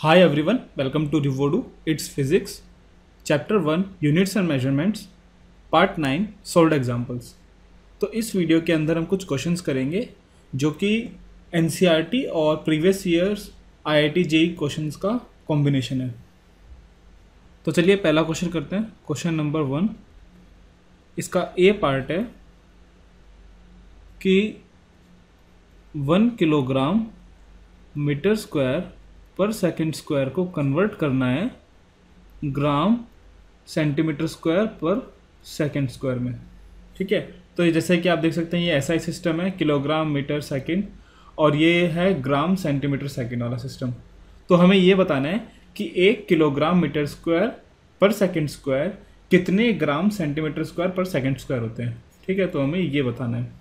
Hi everyone, welcome to Rivodu. It's Physics, Chapter 1 Units and Measurements, Part 9 Solved Examples. तो इस video के अंदर हम कुछ क्वेश्चंस करेंगे जो कि NCERT और previous years IIT JEE questions का कॉम्बिनेशन है। तो चलिए पहला क्वेश्चन करते हैं। क्वेश्चन नंबर 1, इसका ए पार्ट है कि 1 kilogram metre square per second square को कन्वर्ट करना है ग्राम centimetre square per second square में। ठीक है, तो ये जैसे कि आप देख सकते हैं ये SI सिस्टम है, किलोग्राम मीटर सेकंड, और ये है ग्राम सेंटीमीटर सेकंड वाला सिस्टम। तो हमें ये बताना है कि 1 kilogram metre square per second square कितने ग्राम centimetre square per second square होते हैं। ठीक है, तो हमें ये बताना है।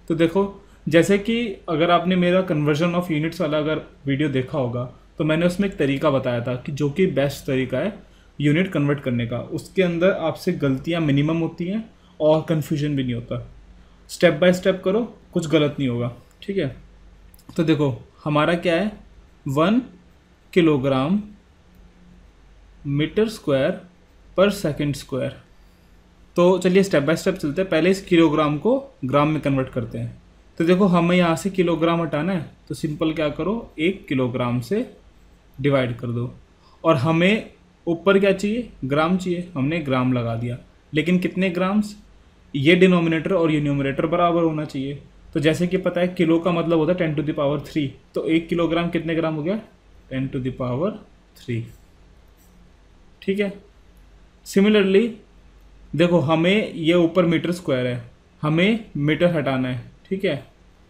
तो देखो, जैसे कि अगर आपने मेरा कन्वर्जन ऑफ यूनिट्स वाला अगर वीडियो देखा होगा तो मैंने उसमें एक तरीका बताया था कि जो कि बेस्ट तरीका है यूनिट कन्वर्ट करने का। उसके अंदर आपसे गलतियां मिनिमम होती हैं और कन्फ्यूजन भी नहीं होता। स्टेप बाय स्टेप करो, कुछ गलत नहीं होगा। ठीक है, तो देखो हमारा क्या है, 1 kilogram metre square per second square. तो चलिए स्टेप बाय स्टेप चलते हैं। पहले इस किलोग्राम को ग्राम में कन्वर्ट करते हैं। तो देखो हमें यहाँ से किलोग्राम हटाना है, तो सिंपल क्या करो, 1 किलोग्राम से डिवाइड कर दो। और हमें ऊपर क्या चाहिए, ग्राम चाहिए, हमने ग्राम लगा दिया। लेकिन कितने ग्राम्स, ये डिनोमिनेटर और ये न्यूमरेटर बराबर होना चाहिए। तो जैसे कि पता है किलो का मतलब होता है 10 टू द पावर 3, तो 1 किलोग्राम कितने ग्राम हो गया, 10 टू द पावर 3। ठीक है, सिमिलरली देखो हमें ये ऊपर मीटर स्क्वायर है, हमें मीटर हटाना है। ठीक है,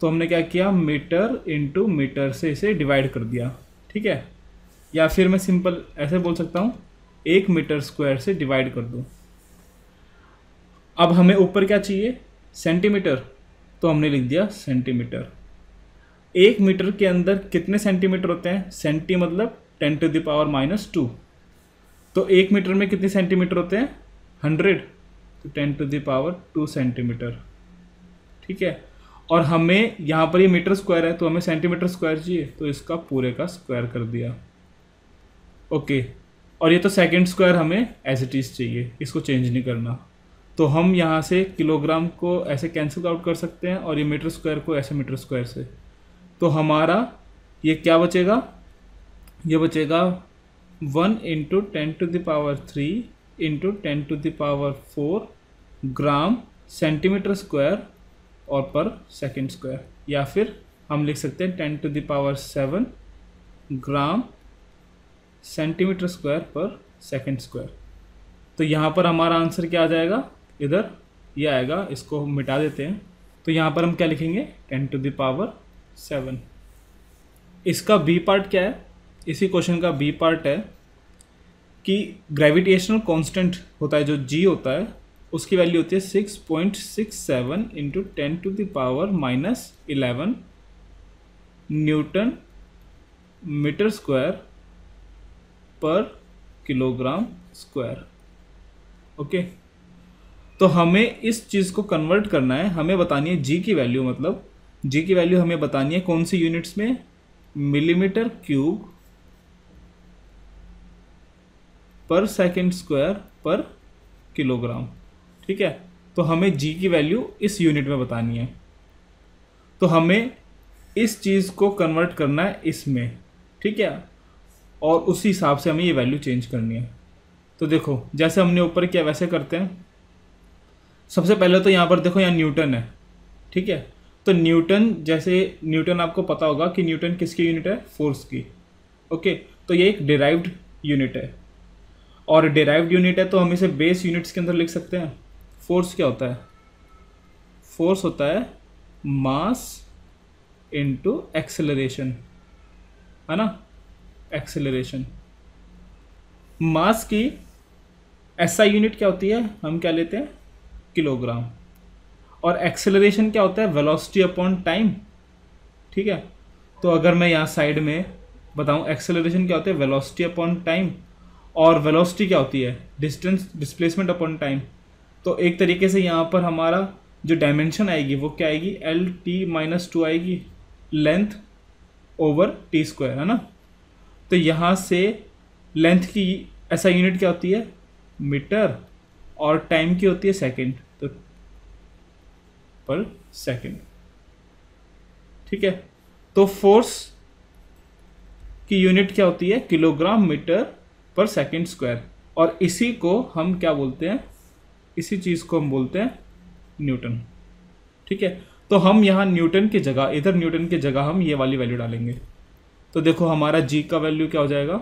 तो हमने क्या किया, मीटर इंटू मीटर से इसे डिवाइड कर दिया। ठीक है, या फिर मैं सिंपल ऐसे बोल सकता हूँ, 1 मीटर स्क्वायर से डिवाइड कर दो। अब हमें ऊपर क्या चाहिए, सेंटीमीटर, तो हमने लिख दिया सेंटीमीटर। 1 मीटर के अंदर कितने सेंटीमीटर होते हैं, सेंटी मतलब 10 टू द पावर -2। तो 1 मीटर में कितने सेंटीमीटर होते हैं, 100, तो 10 टू द पावर 2 सेंटीमीटर। ठीक है, और हमें यहाँ पर ये मीटर स्क्वायर है तो हमें सेंटीमीटर स्क्वायर चाहिए, तो इसका पूरे का स्क्वायर कर दिया। ओके, और ये तो सेकंड स्क्वायर हमें एज इट इज़ चाहिए, इसको चेंज नहीं करना। तो हम यहाँ से किलोग्राम को ऐसे कैंसिल आउट कर सकते हैं और ये मीटर स्क्वायर को ऐसे मीटर स्क्वायर से। तो हमारा ये क्या बचेगा, ये बचेगा 1 into 10 to the power 3 into 10 to the power 4 gram centimetre square और पर सेकंड स्क्वायर। या फिर हम लिख सकते हैं 10 to the power 7 gram centimetre square per second square. तो यहाँ पर हमारा आंसर क्या आ जाएगा, इधर ये आएगा, इसको हम मिटा देते हैं। तो यहाँ पर हम क्या लिखेंगे, 10 टू द पावर 7। इसका बी पार्ट क्या है, इसी क्वेश्चन का बी पार्ट है कि ग्रेविटेशनल कांस्टेंट होता है जो जी होता है, उसकी वैल्यू होती है 6.67 into 10 to the power -11 newton metre square per kilogram square. Okay, तो हमें इस चीज़ को कन्वर्ट करना है, हमें बतानी है जी की वैल्यू, मतलब जी की वैल्यू हमें बतानी है कौन सी यूनिट्स में, मिलीमीटर क्यूब पर सेकंड स्क्वायर पर किलोग्राम। ठीक है, तो हमें जी की वैल्यू इस यूनिट में बतानी है, तो हमें इस चीज़ को कन्वर्ट करना है इसमें। ठीक है, और उसी हिसाब से हमें ये वैल्यू चेंज करनी है। तो देखो जैसे हमने ऊपर किया वैसे करते हैं। सबसे पहले तो यहाँ पर देखो, यहाँ न्यूटन है। ठीक है, तो न्यूटन, जैसे न्यूटन आपको पता होगा कि न्यूटन किसकी यूनिट है, फोर्स की। ओके, तो ये एक डिराइव्ड यूनिट है, और डिराइव्ड यूनिट है तो हम इसे बेस यूनिट्स के अंदर लिख सकते हैं। फोर्स क्या होता है, फोर्स होता है मास इनटू एक्सेलरेशन, है ना, एक्सेलरेशन। मास की एसआई यूनिट क्या होती है, हम क्या लेते हैं, किलोग्राम। और एक्सेलरेशन क्या होता है, वेलोसिटी अपॉन टाइम। ठीक है, तो अगर मैं यहाँ साइड में बताऊँ, एक्सेलरेशन क्या होता है, वेलोसिटी अपॉन टाइम, और वेलोसिटी क्या होती है, डिस्टेंस डिस्प्लेसमेंट अपॉन टाइम। तो एक तरीके से यहाँ पर हमारा जो डायमेंशन आएगी वो क्या आएगी, LT-2 आएगी, लेंथ ओवर टी स्क्वायर, है ना। तो यहाँ से लेंथ की ऐसा यूनिट क्या होती है, मीटर, और टाइम की होती है सेकंड, तो पर सेकंड। ठीक है, तो फोर्स की यूनिट क्या होती है, किलोग्राम मीटर पर सेकंड स्क्वायर, और इसी को हम क्या बोलते हैं, इसी चीज़ को हम बोलते हैं न्यूटन। ठीक है, तो हम यहाँ न्यूटन की जगह, इधर न्यूटन की जगह हम ये वाली वैल्यू डालेंगे। तो देखो हमारा जी का वैल्यू क्या हो जाएगा,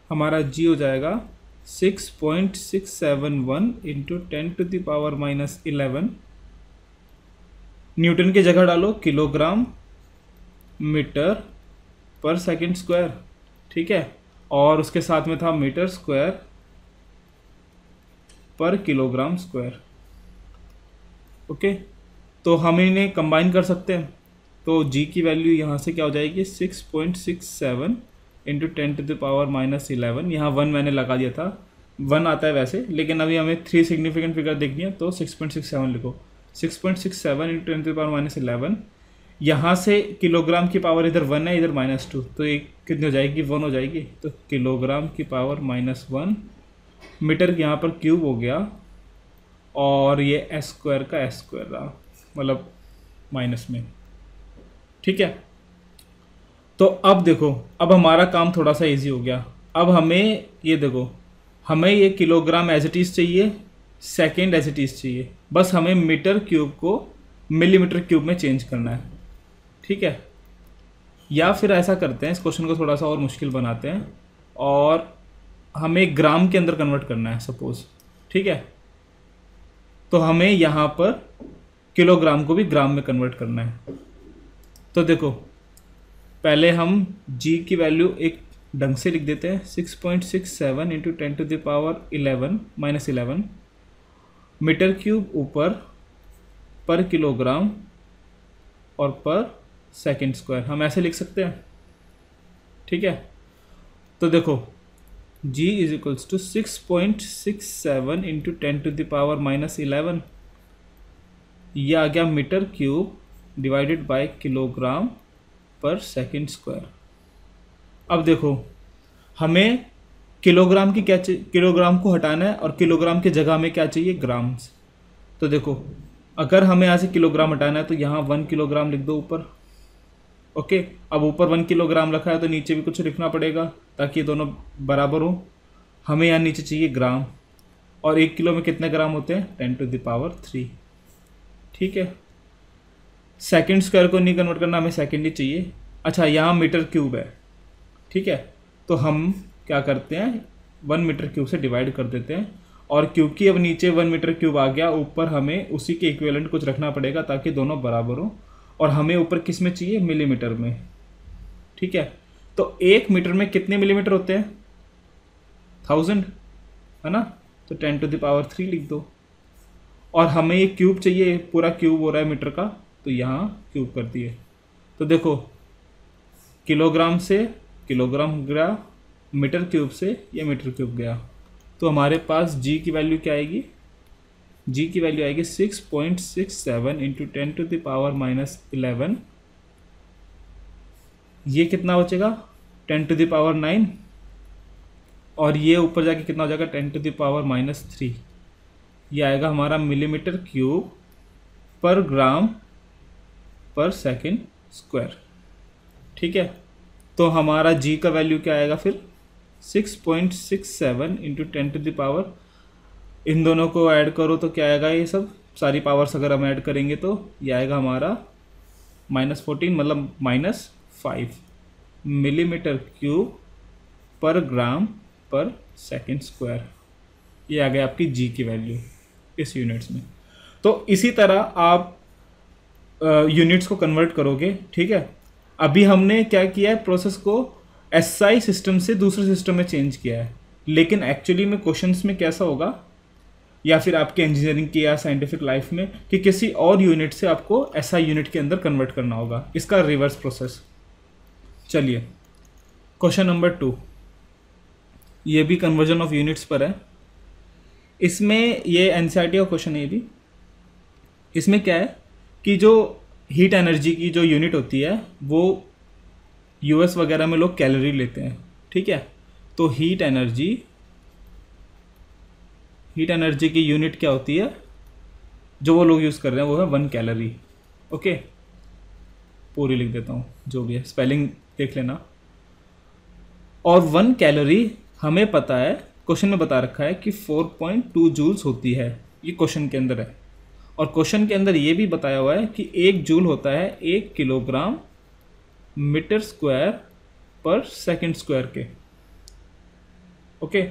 हमारा जी हो जाएगा 6.671 इंटू 10⁻⁻11। न्यूटन की जगह डालो किलोग्राम मीटर पर सेकंड स्क्वायर। ठीक है, और उसके साथ में था metre square per kilogram square. Okay, तो हम इन्हें कंबाइन कर सकते हैं। तो जी की वैल्यू यहाँ से क्या हो जाएगी, 6.67 इंटू 10⁻⁻11। यहाँ 1 मैंने लगा दिया था, 1 आता है वैसे, लेकिन अभी हमें 3 सिग्निफिकेंट फिगर देखनी है, तो 6.67 लिखो। 6.67 इंटू 10⁻⁻11, यहाँ से किलोग्राम की पावर इधर 1 है, इधर -2, तो ये कितनी हो जाएगी, 1 हो जाएगी। तो किलोग्राम की पावर -1, मीटर यहाँ पर क्यूब हो गया, और ये s स्क्वायर का s स्क्वायर रहा, मतलब माइनस में। ठीक है, तो अब देखो, अब हमारा काम थोड़ा सा इजी हो गया। अब हमें ये देखो, हमें ये किलोग्राम एज इट इज़ चाहिए, सेकेंड एज इट इज़ चाहिए, बस हमें मीटर क्यूब को मिलीमीटर क्यूब में चेंज करना है। ठीक है, या फिर ऐसा करते हैं, इस क्वेश्चन को थोड़ा सा और मुश्किल बनाते हैं, और हमें ग्राम के अंदर कन्वर्ट करना है सपोज। ठीक है, तो हमें यहाँ पर किलोग्राम को भी ग्राम में कन्वर्ट करना है। तो देखो, पहले हम g की वैल्यू एक ढंग से लिख देते हैं, 6.67 इंटू 10⁻11 मीटर क्यूब ऊपर, पर किलोग्राम और पर सेकंड स्क्वायर, हम ऐसे लिख सकते हैं। ठीक है, तो देखो g is equals to 6.67 into 10⁻⁻11, ये आ गया metre cube divided by kilogram per second square. अब देखो, हमें किलोग्राम की क्या चाहिए, किलोग्राम को हटाना है, और किलोग्राम की जगह में क्या चाहिए, ग्राम्स। तो देखो, अगर हमें यहाँ से किलोग्राम हटाना है तो यहाँ 1 किलोग्राम लिख दो ऊपर। ओके, अब ऊपर 1 किलोग्राम रखा है तो नीचे भी कुछ लिखना पड़ेगा ताकि ये दोनों बराबर हो। हमें यहाँ नीचे चाहिए ग्राम, और 1 किलो में कितने ग्राम होते हैं, 10⁻3। ठीक है, सेकंड स्क्वायर को नहीं कन्वर्ट करना, हमें सेकंड ही चाहिए। अच्छा, यहाँ मीटर क्यूब है। ठीक है, तो हम क्या करते हैं, 1 मीटर क्यूब से डिवाइड कर देते हैं, और क्योंकि अब नीचे 1 मीटर क्यूब आ गया, ऊपर हमें उसी के इक्विवेलेंट कुछ रखना पड़ेगा ताकि दोनों बराबर हो, और हमें ऊपर किस में चाहिए, मिलीमीटर में। ठीक है, तो 1 मीटर में कितने मिलीमीटर होते हैं, 1000, है ना, तो 10⁻3 लिख दो। और हमें ये क्यूब चाहिए, पूरा क्यूब हो रहा है मीटर का, तो यहाँ क्यूब कर दिए। तो देखो, किलोग्राम से किलोग्राम गया, मीटर क्यूब से ये मीटर क्यूब गया, तो हमारे पास g की वैल्यू क्या आएगी, g की वैल्यू आएगी 6.67 इंटू 10⁻⁻11। ये कितना बचेगा, 10⁻9, और ये ऊपर जाके कितना हो जाएगा, 10⁻3। ये आएगा हमारा मिलीमीटर क्यूब पर ग्राम पर सेकंड स्क्वायर। ठीक है, तो हमारा g का वैल्यू क्या आएगा फिर, 6.67 इंटू 10⁻, इन दोनों को ऐड करो तो क्या आएगा, ये सब सारी पावर्स अगर हम ऐड करेंगे तो ये आएगा हमारा -14, मतलब -5 मिलीमीटर क्यूब पर ग्राम पर सेकंड स्क्वायर। ये आ गया आपकी g की वैल्यू इस यूनिट्स में। तो इसी तरह आप यूनिट्स को कन्वर्ट करोगे। ठीक है, अभी हमने क्या किया है, प्रोसेस को SI सिस्टम से दूसरे सिस्टम में चेंज किया है, लेकिन एक्चुअली में क्वेश्चंस में कैसा होगा, या फिर आपके इंजीनियरिंग की या साइंटिफिक लाइफ में, कि किसी और यूनिट से आपको SI यूनिट के अंदर कन्वर्ट करना होगा, इसका रिवर्स प्रोसेस। चलिए, क्वेश्चन नंबर 2, ये भी कन्वर्जन ऑफ यूनिट्स पर है। इसमें ये NCERT का क्वेश्चन है। ये भी, इसमें क्या है कि जो हीट एनर्जी की जो यूनिट होती है वो यूएस वगैरह में लोग कैलोरी लेते हैं, ठीक है। तो हीट एनर्जी की यूनिट क्या होती है जो वो लोग यूज़ कर रहे हैं, वो है 1 कैलोरी। ओके, पूरी लिख देता हूँ, जो भी है स्पेलिंग देख लेना। और 1 कैलोरी हमें पता है, क्वेश्चन में बता रखा है कि 4.2 जूल्स होती है, ये क्वेश्चन के अंदर है। और क्वेश्चन के अंदर ये भी बताया हुआ है कि 1 जूल होता है 1 kilogram metre square per second square के। ओके,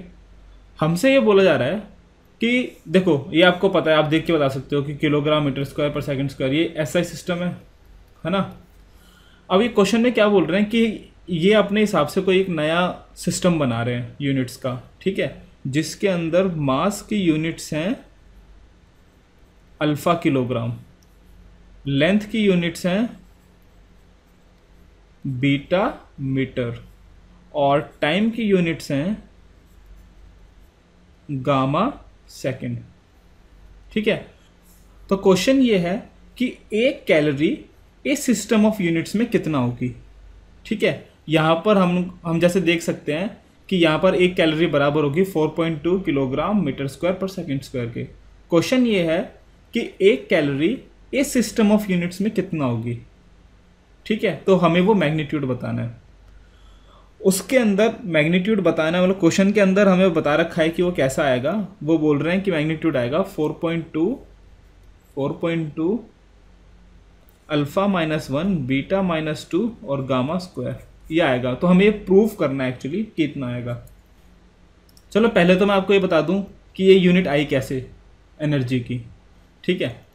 हमसे ये बोला जा रहा है कि देखो, ये आपको पता है, आप देख के बता सकते हो कि kilogram metre square per second square, ये ऐसा ही सिस्टम है ना। अब ये क्वेश्चन में क्या बोल रहे हैं कि ये अपने हिसाब से कोई एक नया सिस्टम बना रहे हैं यूनिट्स का, ठीक है, जिसके अंदर मास की यूनिट्स हैं अल्फा किलोग्राम, लेंथ की यूनिट्स हैं बीटा मीटर, और टाइम की यूनिट्स हैं गामा सेकंड, ठीक है। तो क्वेश्चन ये है कि 1 कैलोरी इस सिस्टम ऑफ यूनिट्स में कितना होगी, ठीक है। यहाँ पर हम जैसे देख सकते हैं कि यहाँ पर 1 कैलोरी बराबर होगी 4.2 kilogram metre square per second square के। क्वेश्चन ये है कि 1 कैलोरी इस सिस्टम ऑफ यूनिट्स में कितना होगी, ठीक है। तो हमें वो मैग्नीट्यूड बताना है, उसके अंदर मैग्नीट्यूड बताना है, मतलब क्वेश्चन के अंदर हमें बता रखा है कि वो कैसा आएगा। वो बोल रहे हैं कि मैग्नीट्यूड आएगा 4.2 अल्फा -1 बीटा -2 और गामा स्क्वायर, ये आएगा। तो हमें ये प्रूव करना है एक्चुअली कि इतना आएगा। चलो पहले तो मैं आपको ये बता दूं कि ये यूनिट आई कैसे एनर्जी की, ठीक है।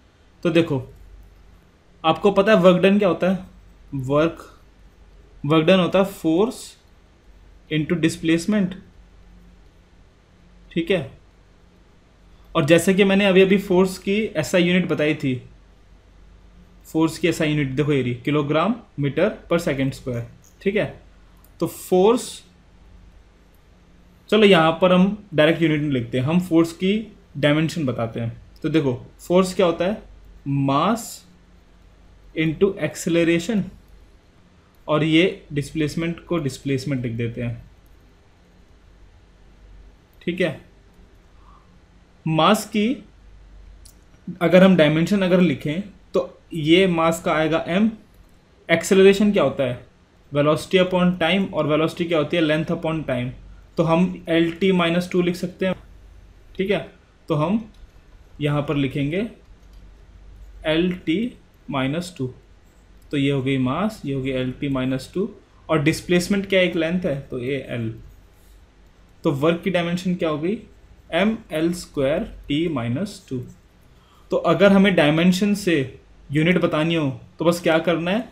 तो देखो, आपको पता है वर्क डन क्या होता है, वर्क डन होता है फोर्स इनटू डिस्प्लेसमेंट, ठीक है। और जैसे कि मैंने अभी फोर्स की एसआई यूनिट बताई थी, फोर्स की एसआई यूनिट देखो ये रही, किलोग्राम मीटर पर सेकंड स्क्वायर, ठीक है। तो फोर्स, चलो यहां पर हम डायरेक्ट यूनिट में लिखते हैं, हम फोर्स की डायमेंशन बताते हैं। तो देखो फोर्स क्या होता है, मास इनटू एक्सेलरेशन, और ये डिस्प्लेसमेंट को डिस्प्लेसमेंट लिख देते हैं, ठीक है। मास की अगर हम डायमेंशन अगर लिखें तो ये मास का आएगा m। एक्सेलरेशन क्या होता है, वेलोसिटी अपॉन टाइम, और वेलोसिटी क्या होती है, लेंथ अपॉन टाइम। तो हम LT-2 लिख सकते हैं, ठीक है। तो हम यहाँ पर लिखेंगे LT-2, तो ये हो गई मास, ये हो गई LT-2, और डिस्प्लेसमेंट क्या एक लेंथ है, तो ये L। तो वर्क की डायमेंशन क्या हो गई, mL² T-2। तो अगर हमें डायमेंशन से यूनिट बतानी हो तो बस क्या करना है,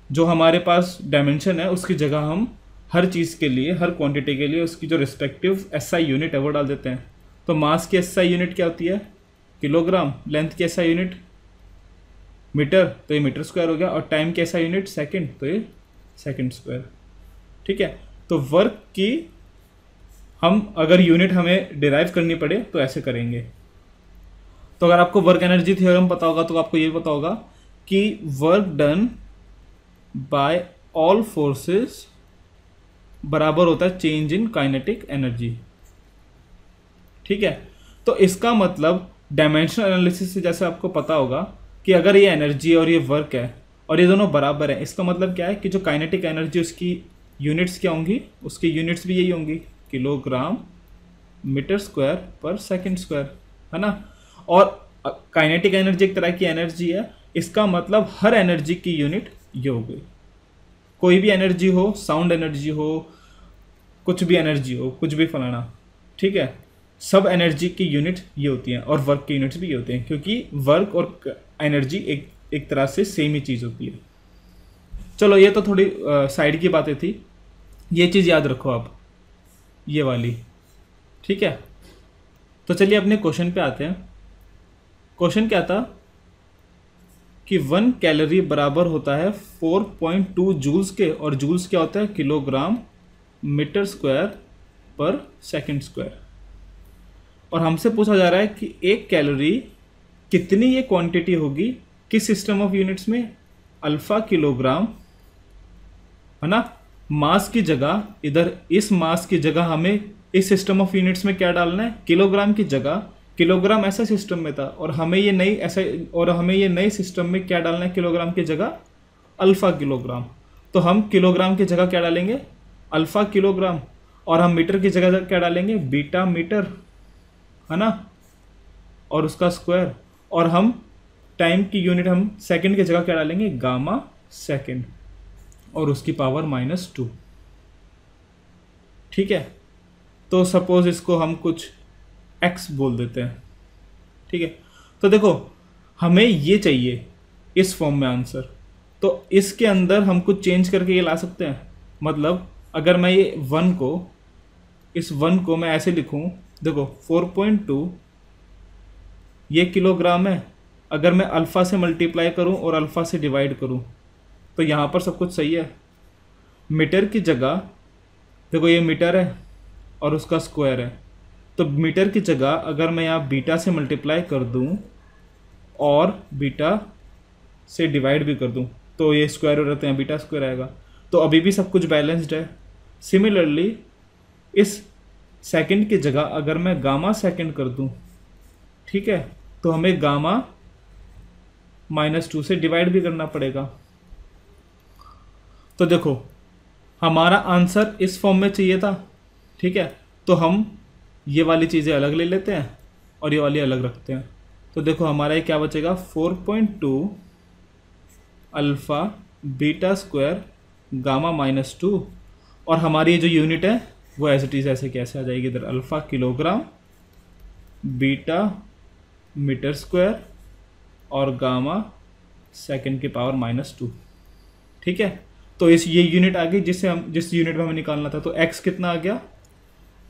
जो हमारे पास डायमेंशन है उसकी जगह हम हर चीज़ के लिए, हर क्वांटिटी के लिए उसकी जो रिस्पेक्टिव एसआई यूनिट है वो डाल देते हैं। तो मास की एसआई यूनिट क्या होती है, किलोग्राम, लेंथ की एसआई यूनिट मीटर, तो ये मीटर स्क्वायर हो गया, और टाइम की एसआई यूनिट सेकंड, तो ये सेकंड स्क्वायर, ठीक है। तो वर्क की हम अगर यूनिट हमें डिराइव करनी पड़े तो ऐसे करेंगे। तो अगर आपको वर्क एनर्जी थ्योरम पता होगा तो आपको ये पता होगा कि work done by all forces बराबर होता है चेंज इन काइनेटिक एनर्जी, ठीक है। तो इसका मतलब डायमेंशनल एनालिसिस से जैसे आपको पता होगा कि अगर ये एनर्जी और ये वर्क है और ये दोनों बराबर है, इसका मतलब क्या है कि जो काइनेटिक एनर्जी उसकी यूनिट्स क्या होंगी, उसकी यूनिट्स भी यही होंगी, kilogram metre square per second square, है ना। और काइनेटिक एनर्जी एक तरह की एनर्जी है, इसका मतलब हर एनर्जी की यूनिट ये हो गई। कोई भी एनर्जी हो, साउंड एनर्जी हो, कुछ भी एनर्जी हो, कुछ भी फलाना, ठीक है, सब एनर्जी की यूनिट ये होती हैं, और वर्क की यूनिट्स भी ये होती हैं, क्योंकि वर्क और एनर्जी एक तरह से सेम ही चीज़ होती है। चलो ये तो थोड़ी साइड की बातें थी, ये चीज़ याद रखो आप, ये वाली, ठीक है। तो चलिए अपने क्वेश्चन पे आते हैं। क्वेश्चन क्या था कि 1 कैलोरी बराबर होता है 4.2 जूल्स के, और जूल्स क्या होता है, kilogram metre square per second square. और हमसे पूछा जा रहा है कि 1 कैलोरी कितनी ये क्वांटिटी होगी किस सिस्टम ऑफ यूनिट्स में, अल्फा किलोग्राम है ना। मास की जगह इधर, इस मास की जगह हमें इस सिस्टम ऑफ यूनिट्स में क्या डालना है, किलोग्राम की जगह। किलोग्राम ऐसा सिस्टम में था और हमें ये नए सिस्टम में क्या डालना है किलोग्राम की जगह, अल्फा किलोग्राम। तो हम किलोग्राम की जगह क्या डालेंगे, अल्फा किलोग्राम, और हम मीटर की जगह क्या डालेंगे, बीटा मीटर, है ना, और उसका स्क्वायर। और हम टाइम की यूनिट हम सेकंड की जगह क्या डालेंगे, गामा सेकंड, और उसकी पावर -2। ठीक है, तो सपोज इसको हम कुछ x बोल देते हैं। ठीक है, तो देखो हमें ये चाहिए इस फॉर्म में आंसर, तो इसके अंदर हम कुछ चेंज करके ये ला सकते हैं। मतलब अगर मैं ये 1 को, इस 1 को मैं ऐसे लिखूं, देखो 4.2 ये किलोग्राम है। अगर मैं अल्फ़ा से मल्टीप्लाई करूं और अल्फ़ा से डिवाइड करूं तो यहाँ पर सब कुछ सही है। मीटर की जगह देखो ये मीटर है और उसका स्क्वायर है, तो मीटर की जगह अगर मैं यहाँ बीटा से मल्टीप्लाई कर दूं और बीटा से डिवाइड भी कर दूं तो ये स्क्वायर हो रहते हैं, बीटा स्क्वायर आएगा, तो अभी भी सब कुछ बैलेंस्ड है। सिमिलरली इस सेकंड की जगह अगर मैं गामा सेकंड कर दूं, ठीक है, तो हमें गामा -2 से डिवाइड भी करना पड़ेगा। तो देखो हमारा आंसर इस फॉर्म में चाहिए था। ठीक है, तो हम ये वाली चीज़ें अलग ले लेते हैं और ये वाली अलग रखते हैं। तो देखो हमारा ये क्या बचेगा, 4.2 अल्फ़ा बीटा स्क्वायर गामा -2, और हमारी ये जो यूनिट है वो एज इट इज़ ऐसे कैसे आ जाएगी, इधर alpha kilogram, beta metre square और गामा सेकंड की पावर -2। ठीक है, तो ये यूनिट आ गई जिस यूनिट में हमें निकालना था। तो x कितना आ गया,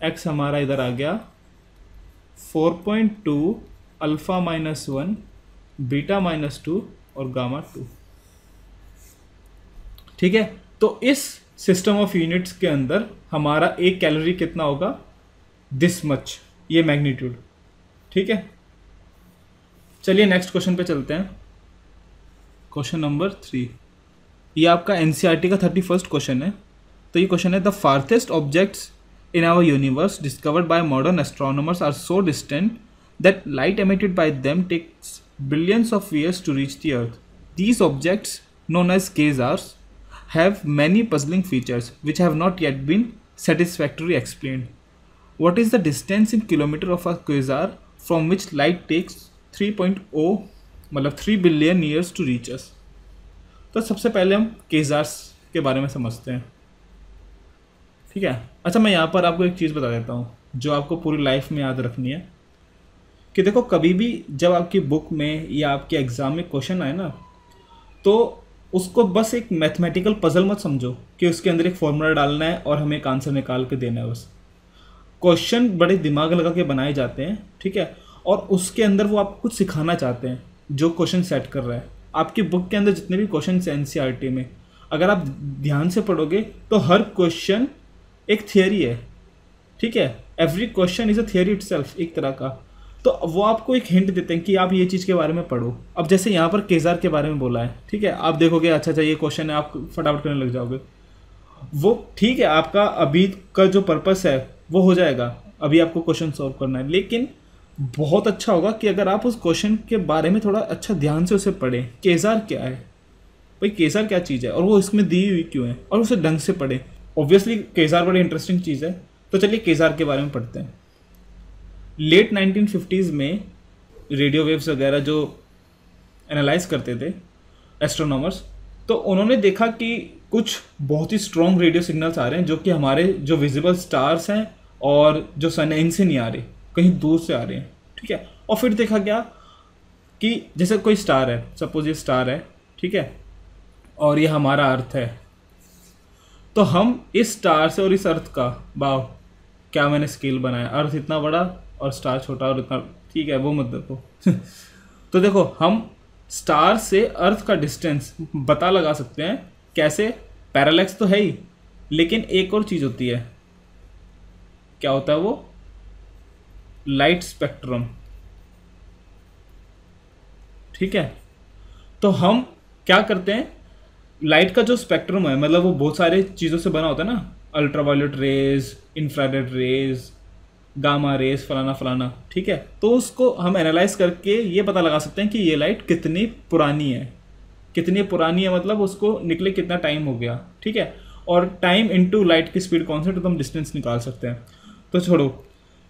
x हमारा इधर आ गया 4.2 अल्फ़ा -1 बीटा -2 और गामा 2। ठीक है, तो इस सिस्टम ऑफ यूनिट्स के अंदर हमारा एक कैलोरी कितना होगा, दिस मच, ये मैग्नीट्यूड। ठीक है, चलिए नेक्स्ट क्वेश्चन पे चलते हैं। क्वेश्चन नंबर 3, ये आपका एनसीईआरटी का 31st क्वेश्चन है। तो ये क्वेश्चन है, the farthest objects in our universe discovered by modern astronomers are so distant that light emitted by them takes billions of years to reach the earth. These objects known as quasars have many puzzling features which have not yet been satisfactorily explained. What is the distance in kilometer of a quasar from which light takes 3.0 मतलब 3 billion years to reach us. तो सबसे पहले हम केजार्स के बारे में समझते हैं। ठीक है, अच्छा मैं यहाँ पर आपको एक चीज़ बता देता हूँ जो आपको पूरी लाइफ में याद रखनी है, कि देखो कभी भी जब आपकी बुक में या आपके एग्ज़ाम में क्वेश्चन आए ना, तो उसको बस एक मैथमेटिकल पजल मत समझो कि उसके अंदर एक फॉर्मूला डालना है और हमें एक आंसर निकाल के देना है। बस क्वेश्चन बड़े दिमाग लगा के बनाए जाते हैं। ठीक है, और उसके अंदर वो आपको कुछ सिखाना चाहते हैं जो क्वेश्चन सेट कर रहा है। आपकी बुक के अंदर जितने भी क्वेश्चन हैं एनसीईआरटी में, अगर आप ध्यान से पढ़ोगे तो हर क्वेश्चन एक थियरी है। ठीक है, every question is a theory itself, एक तरह का। तो वो आपको एक हिंट देते हैं कि आप ये चीज़ के बारे में पढ़ो। अब जैसे यहाँ पर केजार के बारे में बोला है, ठीक है, आप देखोगे अच्छा ये क्वेश्चन है, आप फटाफट करने लग जाओगे। वो ठीक है, आपका अभी का जो पर्पस है वो हो जाएगा, अभी आपको क्वेश्चन सॉल्व करना है, लेकिन बहुत अच्छा होगा कि अगर आप उस क्वेश्चन के बारे में थोड़ा अच्छा ध्यान से उसे पढ़ें। केजार क्या है भाई, केजार क्या चीज़ है और वो इसमें दी हुई क्यों है, और उसे ढंग से पढ़ें। ऑब्वियसली केजार बड़ी इंटरेस्टिंग चीज़ है, तो चलिए केजार के बारे में पढ़ते हैं। लेट 1950s में रेडियो वेव्स वगैरह जो एनालाइज करते थे एस्ट्रोनॉमर्स, तो उन्होंने देखा कि कुछ बहुत ही स्ट्रॉन्ग रेडियो सिग्नल्स आ रहे हैं जो कि हमारे जो विजिबल स्टार्स हैं और जो सन है इनसे नहीं आ रहे, कहीं दूर से आ रहे हैं। ठीक है, और फिर देखा गया कि जैसे कोई स्टार है, सपोज ये स्टार है, ठीक है, और ये हमारा अर्थ है, तो हम इस स्टार से और इस अर्थ का, वाह क्या मैंने स्केल बनाया, अर्थ इतना बड़ा और स्टार छोटा और इतना, ठीक है वो मत देखो तो देखो हम स्टार से अर्थ का डिस्टेंस पता लगा सकते हैं। कैसे, पैरालैक्स तो है ही, लेकिन एक और चीज़ होती है, क्या होता है वो, लाइट स्पेक्ट्रम। ठीक है, तो हम क्या करते हैं, लाइट का जो स्पेक्ट्रम है मतलब वो बहुत सारे चीज़ों से बना होता है ना, ultraviolet rays, infrared rays, gamma rays, फलाना फलाना, ठीक है। तो उसको हम एनालाइज करके ये पता लगा सकते हैं कि ये लाइट कितनी पुरानी है। कितनी पुरानी है मतलब उसको निकले कितना टाइम हो गया, ठीक है। और टाइम इनटू लाइट की स्पीड कौन सा, तो हम डिस्टेंस निकाल सकते हैं। तो छोड़ो,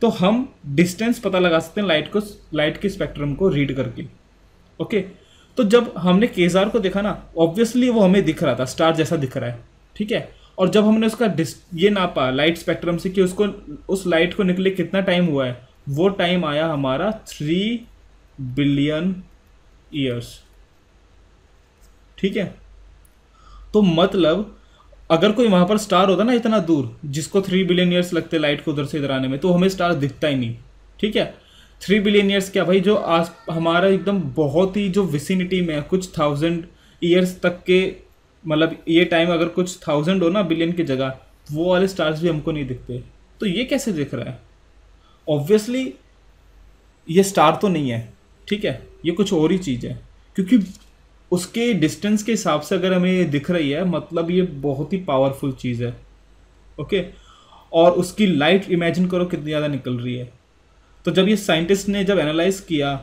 तो हम डिस्टेंस पता लगा सकते हैं लाइट के स्पेक्ट्रम को रीड करके। ओके, तो जब हमने केजार को देखा ना, ऑब्वियसली वो हमें दिख रहा था, स्टार जैसा दिख रहा है, ठीक है। और जब हमने उसका ये नापा लाइट स्पेक्ट्रम से कि उसको उस लाइट को निकले कितना टाइम हुआ है, वो टाइम आया हमारा 3 बिलियन ईयर्स, ठीक है। तो मतलब अगर कोई वहां पर स्टार होता ना इतना दूर, जिसको 3 बिलियन ईयर्स लगते लाइट को उधर से इधर आने में, तो हमें स्टार दिखता ही नहीं, ठीक है। 3 बिलियन ईयर्स क्या भाई, जो आस हमारा एकदम बहुत ही जो विसिनिटी में है, कुछ 1000 ईयर्स तक के, मतलब ये टाइम अगर कुछ 1000 हो ना बिलियन की जगह, वो वाले स्टार्स भी हमको नहीं दिखते। तो ये कैसे दिख रहा है? ऑब्वियसली ये स्टार तो नहीं है, ठीक है, ये कुछ और ही चीज़ है। क्योंकि उसके डिस्टेंस के हिसाब से अगर हमें ये दिख रही है, मतलब ये बहुत ही पावरफुल चीज़ है। ओके, और उसकी लाइट इमेजिन करो कितनी ज़्यादा निकल रही है। तो जब ये साइंटिस्ट ने जब एनालाइज किया,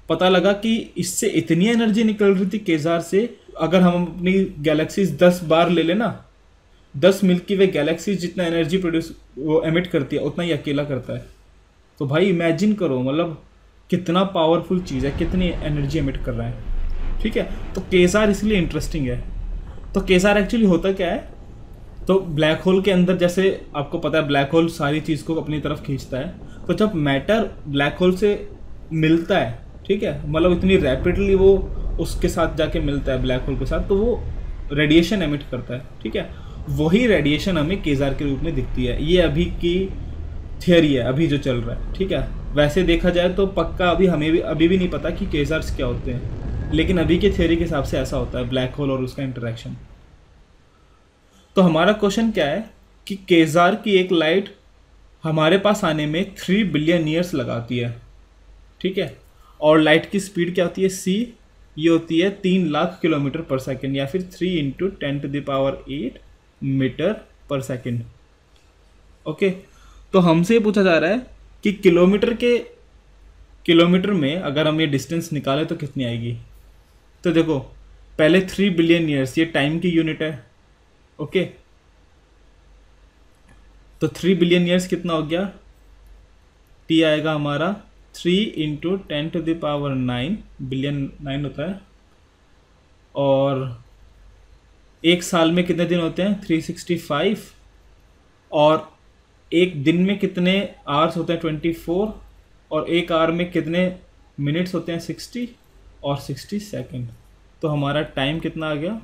पता लगा कि इससे इतनी एनर्जी निकल रही थी केजार से, अगर हम अपनी गैलेक्सीज 10 बार ले लेना, 10 मिल्की वे गैलेक्सीज जितना एनर्जी प्रोड्यूस वो एमिट करती है, उतना ही अकेला करता है। तो भाई इमेजिन करो, मतलब कितना पावरफुल चीज़ है, कितनी एनर्जी एमिट कर रहा है, ठीक है। तो केजार इसलिए इंटरेस्टिंग है। तो केजार एक्चुअली होता क्या है, तो ब्लैक होल के अंदर, जैसे आपको पता है ब्लैक होल सारी चीज़ को अपनी तरफ खींचता है, तो जब मैटर ब्लैक होल से मिलता है, ठीक है, मतलब इतनी रैपिडली वो उसके साथ जाके मिलता है ब्लैक होल के साथ, तो वो रेडिएशन एमिट करता है, ठीक है। वही रेडिएशन हमें केजार के रूप में दिखती है। ये अभी की थियोरी है, अभी जो चल रहा है, ठीक है। वैसे देखा जाए तो पक्का हमें भी अभी भी नहीं पता कि केजार्स क्या होते हैं, लेकिन अभी के थियोरी के हिसाब से ऐसा होता है, ब्लैक होल और उसका इंटरेक्शन। तो हमारा क्वेश्चन क्या है कि केजार की एक लाइट हमारे पास आने में 3 बिलियन ईयर्स लगाती है, ठीक है। और लाइट की स्पीड क्या होती है, सी, ये होती है 3 लाख किलोमीटर पर सेकेंड, या फिर 3 × 10⁸ मीटर पर सेकेंड। ओके, तो हमसे ये पूछा जा रहा है कि किलोमीटर में अगर हम ये डिस्टेंस निकालें तो कितनी आएगी। तो देखो, पहले 3 बिलियन ईयर्स, ये टाइम की यूनिट है, ओके। तो 3 बिलियन ईयर्स कितना हो गया, टी आएगा हमारा 3 × 10⁹, बिलियन 9 होता है। और एक साल में कितने दिन होते हैं, 365। और एक दिन में कितने आवर्स होते हैं, 24। और एक आवर में कितने मिनट्स होते हैं, 60। और 60 सेकेंड। तो हमारा टाइम कितना आ गया,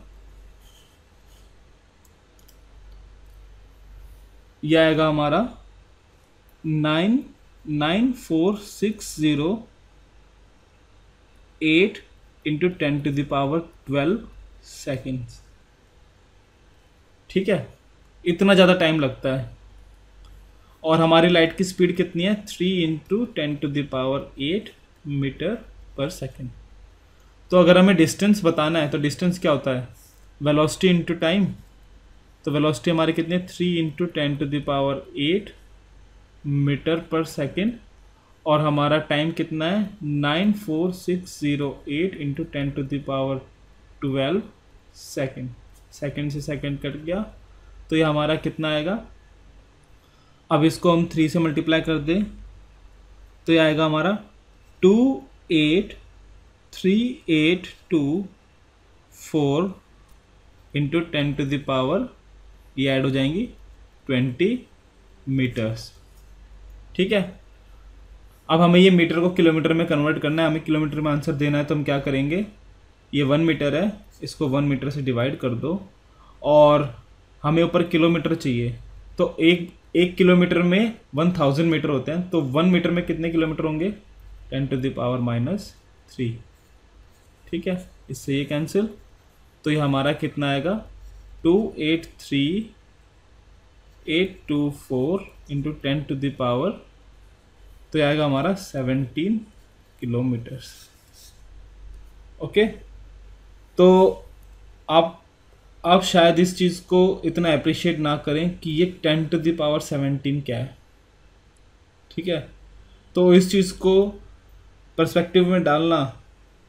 यह आएगा हमारा 994,608 × 10⁻12 सेकेंड्स, ठीक है। इतना ज़्यादा टाइम लगता है। और हमारी लाइट की स्पीड कितनी है, 3 × 10⁸ मीटर पर सेकेंड। तो अगर हमें डिस्टेंस बताना है, तो डिस्टेंस क्या होता है, वेलोसिटी इंटू टाइम। तो वेलोसिटी हमारी कितनी है, 3 × 10⁸ मीटर पर सेकेंड। और हमारा टाइम कितना है, 94608 × 10⁻12 सेकेंड। सेकेंड से सेकेंड कट गया, तो ये हमारा कितना आएगा, अब इसको हम 3 से मल्टीप्लाई कर दें, तो ये आएगा हमारा 283,824 × 10⁻, ये ऐड हो जाएंगी 20 मीटर्स, ठीक है। अब हमें ये मीटर को किलोमीटर में कन्वर्ट करना है, हमें किलोमीटर में आंसर देना है, तो हम क्या करेंगे, ये 1 मीटर है, इसको 1 मीटर से डिवाइड कर दो। और हमें ऊपर किलोमीटर चाहिए, तो एक किलोमीटर में 1000 मीटर होते हैं, तो 1 मीटर में कितने किलोमीटर होंगे, 10⁻⁻3, ठीक है। इससे ये कैंसिल, तो ये हमारा कितना आएगा, 283,824 × 10⁻, तो ये आएगा हमारा 17 किलोमीटर्स। ओके, तो आप आप शायद इस चीज़ को इतना अप्रिशिएट ना करें कि ये 10⁻17 क्या है, ठीक है। तो इस चीज़ को पर्सपेक्टिव में डालना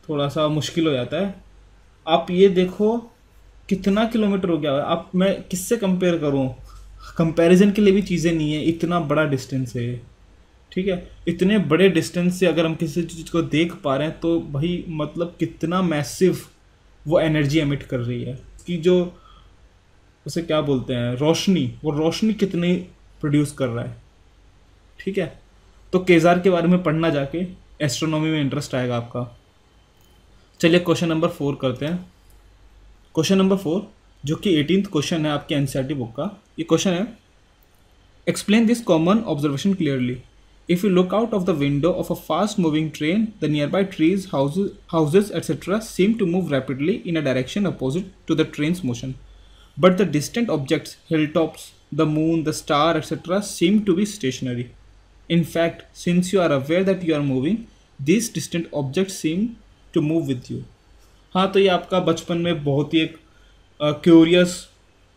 थोड़ा सा मुश्किल हो जाता है। आप ये देखो कितना किलोमीटर हो गया है। आप, मैं किससे कंपेयर करूं, कंपैरिजन के लिए भी चीज़ें नहीं है, इतना बड़ा डिस्टेंस है, ठीक है। इतने बड़े डिस्टेंस से अगर हम किसी चीज़ को देख पा रहे हैं तो भाई मतलब कितना मैसिव वो एनर्जी एमिट कर रही है कि जो उसे क्या बोलते हैं रोशनी, वो रोशनी कितनी प्रोड्यूस कर रहा है, ठीक है। तो केजार के बारे में पढ़ना जाके, एस्ट्रोनॉमी में इंटरेस्ट आएगा आपका। चलिए क्वेश्चन नंबर 4 करते हैं। क्वेश्चन नंबर 4 जो कि 18th क्वेश्चन है आपके एनसीईआरटी बुक का। ये क्वेश्चन है, explain this common observation clearly. If you look out of the window of a fast moving train, the nearby trees, houses etcetera seem to move rapidly in a direction opposite to the train's motion, but the distant objects, hilltops, the moon, the star, etc., seem to be stationary. In fact, since you are aware that you are moving, these distant objects seem to move with you. हाँ, तो ये आपका बचपन में बहुत ही एक curious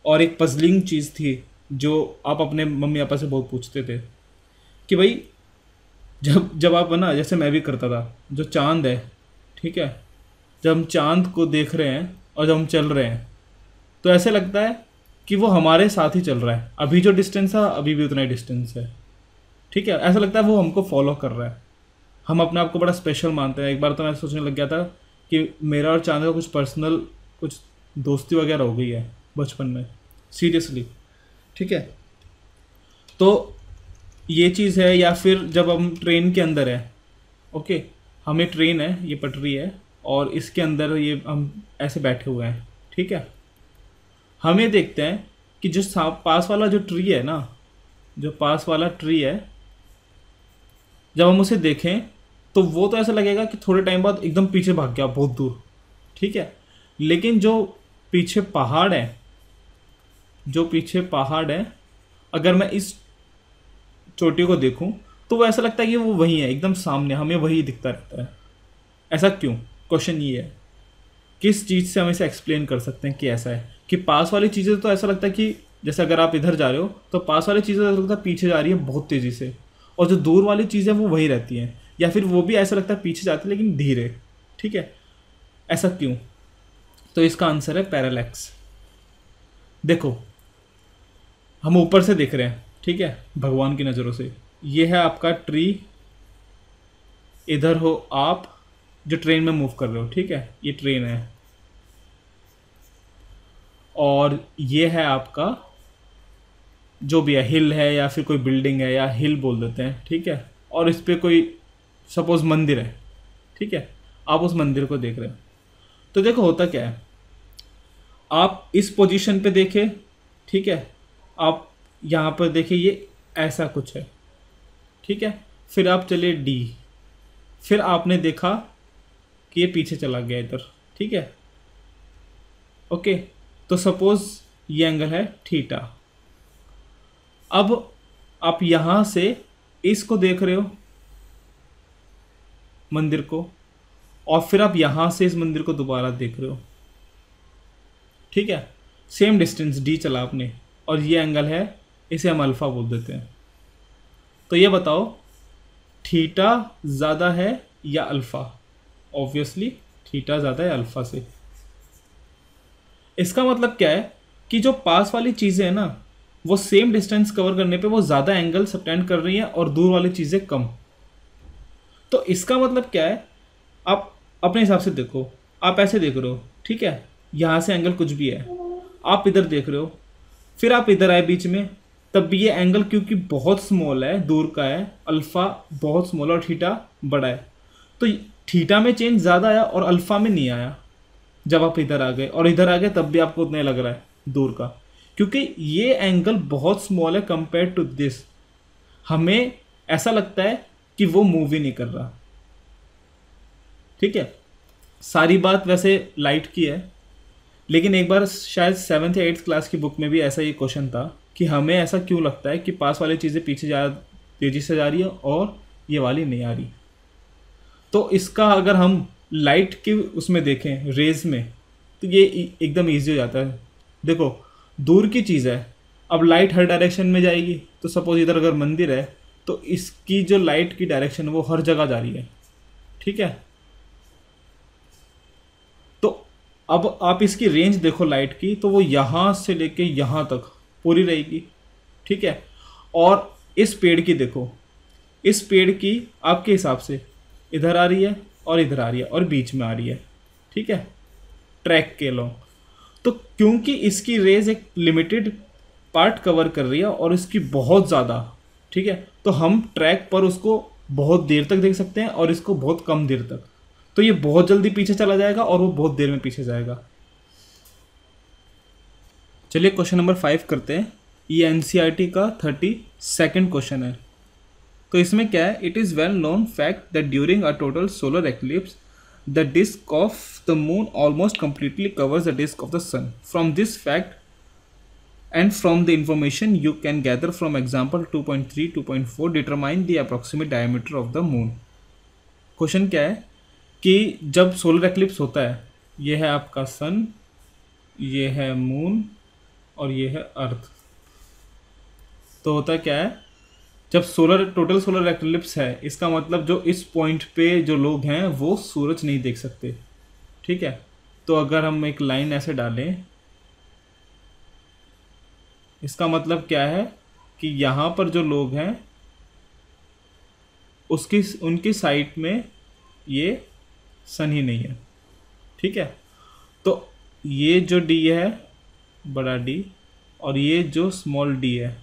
और एक पजलिंग चीज़ थी जो आप अपने मम्मी पापा से बहुत पूछते थे कि भाई जब जब आप ना, जैसे मैं भी करता था, जो चांद है, ठीक है, जब हम चांद को देख रहे हैं और जब हम चल रहे हैं तो ऐसे लगता है कि वो हमारे साथ ही चल रहा है। अभी जो डिस्टेंस है अभी भी उतना ही डिस्टेंस है, ठीक है। ऐसा लगता है वो हमको फॉलो कर रहा है। हम अपने आप को बड़ा स्पेशल मानते हैं। एक बार तो मैं सोचने लग गया था कि मेरा और चांद का कुछ पर्सनल कुछ दोस्ती वगैरह हो गई है बचपन में, सीरियसली, ठीक है। तो ये चीज़ है। या फिर जब हम ट्रेन के अंदर है, ओके, हमें ट्रेन है, ये पटरी है और इसके अंदर ये हम ऐसे बैठे हुए हैं, ठीक है। हमें देखते हैं कि जो पास वाला जो ट्री है ना, जो पास वाला ट्री है, जब हम उसे देखें तो वो तो ऐसा लगेगा कि थोड़े टाइम बाद एकदम पीछे भाग गया बहुत दूर, ठीक है। लेकिन जो पीछे पहाड़ है, जो पीछे पहाड़ है, अगर मैं इस चोटी को देखूं तो वो ऐसा लगता है कि वो वही है, एकदम सामने, हमें वही दिखता रहता है। ऐसा क्यों? क्वेश्चन ये है, किस चीज़ से हम इसे एक्सप्लेन कर सकते हैं कि ऐसा है कि पास वाली चीज़ें तो ऐसा लगता है कि जैसे अगर आप इधर जा रहे हो तो पास वाली चीज़ें ऐसा लगता है पीछे जा रही है बहुत तेज़ी से, और जो दूर वाली चीज़ें वो वही रहती हैं, या फिर वो भी ऐसा लगता है पीछे जाती है लेकिन धीरे, ठीक है। ऐसा क्यों? तो इसका आंसर है पैरालैक्स। देखो, हम ऊपर से देख रहे हैं, ठीक है, भगवान की नज़रों से। ये है आपका ट्री, इधर हो आप जो ट्रेन में मूव कर रहे हो, ठीक है, ये ट्रेन है, और ये है आपका जो भी है, हिल है या फिर कोई बिल्डिंग है, या हिल बोल देते हैं, ठीक है, और इस पर कोई सपोज मंदिर है, ठीक है, आप उस मंदिर को देख रहे हो। तो देखो होता क्या है, आप इस पोजीशन पे देखें, ठीक है, आप यहाँ पर देखिए ये ऐसा कुछ है, ठीक है, फिर आप चले डी, फिर आपने देखा कि ये पीछे चला गया इधर, ठीक है, ओके। तो सपोज ये एंगल है थीटा। अब आप यहाँ से इसको देख रहे हो, मंदिर को, और फिर आप यहाँ से इस मंदिर को दोबारा देख रहे हो, ठीक है, सेम डिस्टेंस डी चला आपने, और ये एंगल है, इसे हम अल्फ़ा बोल देते हैं। तो ये बताओ थीटा ज़्यादा है या अल्फ़ा? ऑब्वियसली थीटा ज़्यादा है अल्फ़ा से। इसका मतलब क्या है कि जो पास वाली चीज़ें हैं ना, वो सेम डिस्टेंस कवर करने पे वो ज़्यादा एंगल सबटेंड कर रही हैं और दूर वाली चीज़ें कम। तो इसका मतलब क्या है, आप अपने हिसाब से देखो, आप ऐसे देख रहे हो, ठीक है, यहाँ से एंगल कुछ भी है, आप इधर देख रहे हो, फिर आप इधर आए बीच में, तब भी ये एंगल क्योंकि बहुत स्मॉल है, दूर का है, अल्फ़ा बहुत स्मॉल और थीटा बड़ा है, तो थीटा में चेंज ज़्यादा आया और अल्फ़ा में नहीं आया। जब आप इधर आ गए और इधर आ गए तब भी आपको उतना ही लग रहा है दूर का, क्योंकि ये एंगल बहुत स्मॉल है कंपेयर टू दिस। हमें ऐसा लगता है कि वो मूव ही नहीं कर रहा, ठीक है। सारी बात वैसे लाइट की है, लेकिन एक बार शायद 7th या 8th क्लास की बुक में भी ऐसा ही क्वेश्चन था कि हमें ऐसा क्यों लगता है कि पास वाली चीज़ें पीछे तेज़ी से जा रही है और ये वाली नहीं आ रही। तो इसका अगर हम लाइट के उसमें देखें, रेज में, तो ये एकदम ईजी हो जाता है देखो दूर की चीज़ है, अब लाइट हर डायरेक्शन में जाएगी, तो सपोज इधर अगर मंदिर है तो इसकी जो लाइट की डायरेक्शन वो हर जगह जा रही है, ठीक है। तो अब आप इसकी रेंज देखो लाइट की, तो वो यहाँ से लेके यहाँ तक पूरी रहेगी, ठीक है। और इस पेड़ की देखो, इस पेड़ की आपके हिसाब से इधर आ रही है और इधर आ रही है और बीच में आ रही है, ठीक है, ट्रैक के लॉन्ग। तो क्योंकि इसकी रेज एक लिमिटेड पार्ट कवर कर रही है और इसकी बहुत ज़्यादा, ठीक है, तो हम ट्रैक पर उसको बहुत देर तक देख सकते हैं और इसको बहुत कम देर तक। तो ये बहुत जल्दी पीछे चला जाएगा और वो बहुत देर में पीछे जाएगा। चलिए क्वेश्चन नंबर 5 करते हैं। ये एनसीईआरटी का 32nd क्वेश्चन है। तो इसमें क्या है, it is well known fact that during a total solar eclipse the disc of the moon almost completely covers the disk of the sun. From this fact and from the information you can gather from example 2.3 2.4 determine the approximate diameter of the moon. Question क्या है कि जब solar eclipse होता है, ये है आपका सन, ये है मून और ये है अर्थ। तो होता क्या है, जब टोटल सोलर एक्लिप्स है, इसका मतलब जो इस पॉइंट पे जो लोग हैं वो सूरज नहीं देख सकते, ठीक है। तो अगर हम एक लाइन ऐसे डालें, इसका मतलब क्या है कि यहाँ पर जो लोग हैं उनकी साइड में ये सन ही नहीं है, ठीक है। तो ये जो डी है, बड़ा डी, और ये जो स्मॉल डी है,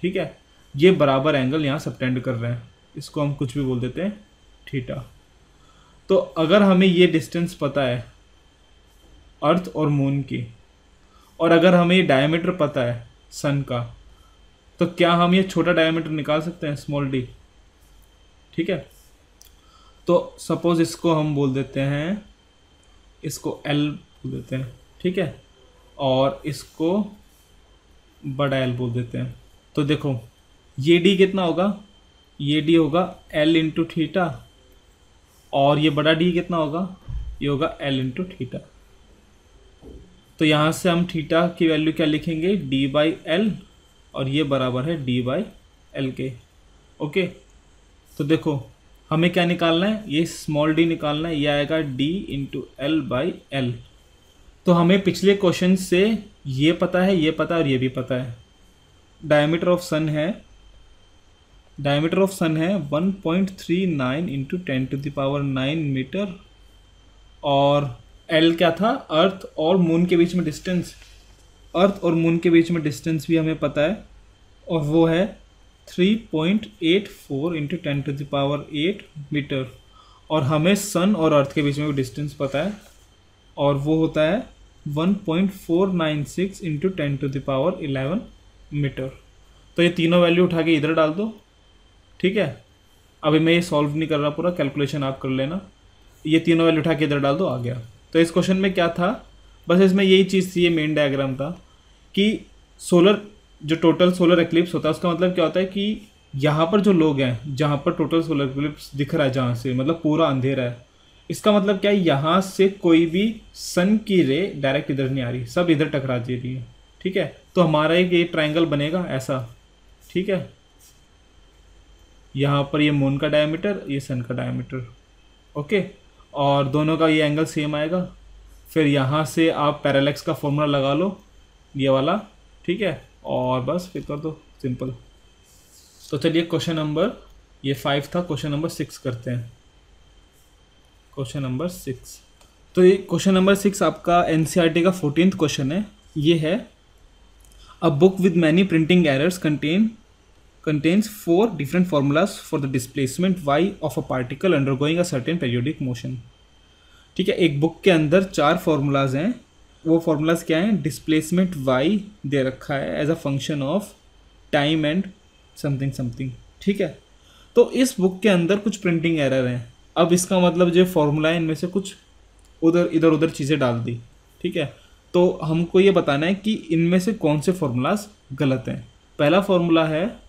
ठीक है, ये बराबर एंगल यहाँ सबटेंड कर रहे हैं। इसको हम कुछ भी बोल देते हैं थीटा। तो अगर हमें ये डिस्टेंस पता है अर्थ और मून की, और अगर हमें ये डायमीटर पता है सन का, तो क्या हम ये छोटा डायमीटर निकाल सकते हैं, स्मॉल डी, ठीक है। तो सपोज इसको हम बोल देते हैं, इसको एल बोल देते हैं, ठीक है, और इसको बड़ा एल बोल देते हैं। तो देखो ये डी कितना होगा, ये डी होगा एल इंटू थीटा, और ये बड़ा डी कितना होगा, ये होगा एल इंटू थीटा। तो यहाँ से हम थीटा की वैल्यू क्या लिखेंगे, डी बाई एल, और ये बराबर है डी बाई एल के, ओके। तो देखो हमें क्या निकालना है, ये स्मॉल डी निकालना है, ये आएगा D into L by L. तो हमें पिछले क्वेश्चन से ये पता है, ये पता है और ये भी पता है। डायमीटर ऑफ सन है 1.39 इंटू 10⁹ मीटर, और एल क्या था, अर्थ और मून के बीच में डिस्टेंस, अर्थ और मून के बीच में डिस्टेंस भी हमें पता है, और वो है 3.84 इंटू 10⁸ मीटर। और हमें सन और अर्थ के बीच में भी डिस्टेंस पता है, और वो होता है 1.496 इंटू 10⁻11 मीटर। तो ये तीनों वैल्यू उठा के इधर डाल दो, ठीक है। अभी मैं ये सॉल्व नहीं कर रहा, पूरा कैलकुलेशन आप कर लेना। ये तीनों वैल्यू उठा के इधर डाल दो, आ गया। तो इस क्वेश्चन में क्या था, बस इसमें यही चीज़ थी, ये मेन डायग्राम था कि जो टोटल सोलर एक्लिप्स होता है उसका मतलब क्या होता है कि यहाँ पर जो लोग हैं, जहाँ पर टोटल सोलर एक्लिप्स दिख रहा है, जहाँ से मतलब पूरा अंधेरा है, इसका मतलब क्या है, यहाँ से कोई भी सन की रे डायरेक्ट इधर नहीं आ रही, सब इधर टकरा दे रही है, ठीक है। तो हमारा एक ये ट्रायंगल बनेगा ऐसा, ठीक है। यहाँ पर ये मून का डायमीटर, ये सन का डायमीटर, ओके, और दोनों का ये एंगल सेम आएगा। फिर यहाँ से आप पैरेलैक्स का फॉर्मूला लगा लो, ये वाला, ठीक है, और बस फिर कर दो, सिंपल। तो चलिए क्वेश्चन नंबर, ये 5 था, क्वेश्चन नंबर 6 करते हैं। क्वेश्चन नंबर 6, तो ये क्वेश्चन नंबर 6 आपका एनसीईआरटी का 14th क्वेश्चन है। ये है, a book with many printing errors contains 4 different formulas for the displacement y of a particle undergoing a certain periodic motion। ठीक है, एक बुक के अंदर 4 फार्मूलाज हैं। वो फार्मूलाज क्या हैं, डिस्प्लेसमेंट y दे रखा है as a function of time and something something, ठीक है। तो इस बुक के अंदर कुछ प्रिंटिंग एरर हैं। अब इसका मतलब जो फार्मूला है, इनमें से कुछ इधर उधर चीज़ें डाल दी, ठीक है। तो हमको ये बताना है कि इनमें से कौन से फार्मूलाज गलत हैं। पहला फार्मूला है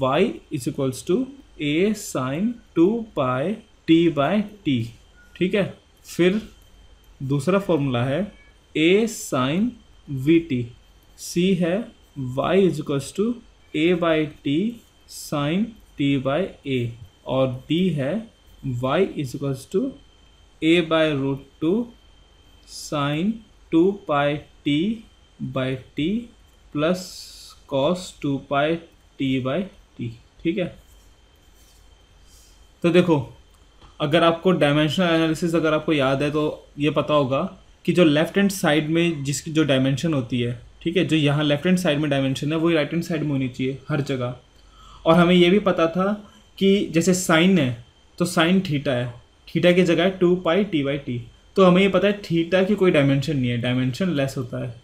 y equals to a sine 2π t/t, ठीक है। फिर दूसरा फॉर्मूला है a sine V T, C है y is equals to A by T sine T by A, और d है y is equals to A by root two sine 2 pi T by T plus cos 2 pi T by T. ठीक है, तो देखो अगर आपको dimensional analysis अगर आपको याद है तो ये पता होगा कि जो लेफ्ट हैंड साइड में जिसकी जो डायमेंशन होती है, ठीक है, जो यहाँ लेफ्ट हैंड साइड में डायमेंशन है वही राइट हैंड साइड में होनी चाहिए हर जगह। और हमें ये भी पता था कि जैसे साइन है तो साइन थीटा है, थीटा की जगह है 2 पाई टी बाई टी, तो हमें ये पता है थीटा की कोई डायमेंशन नहीं है, डायमेंशन लेस होता है।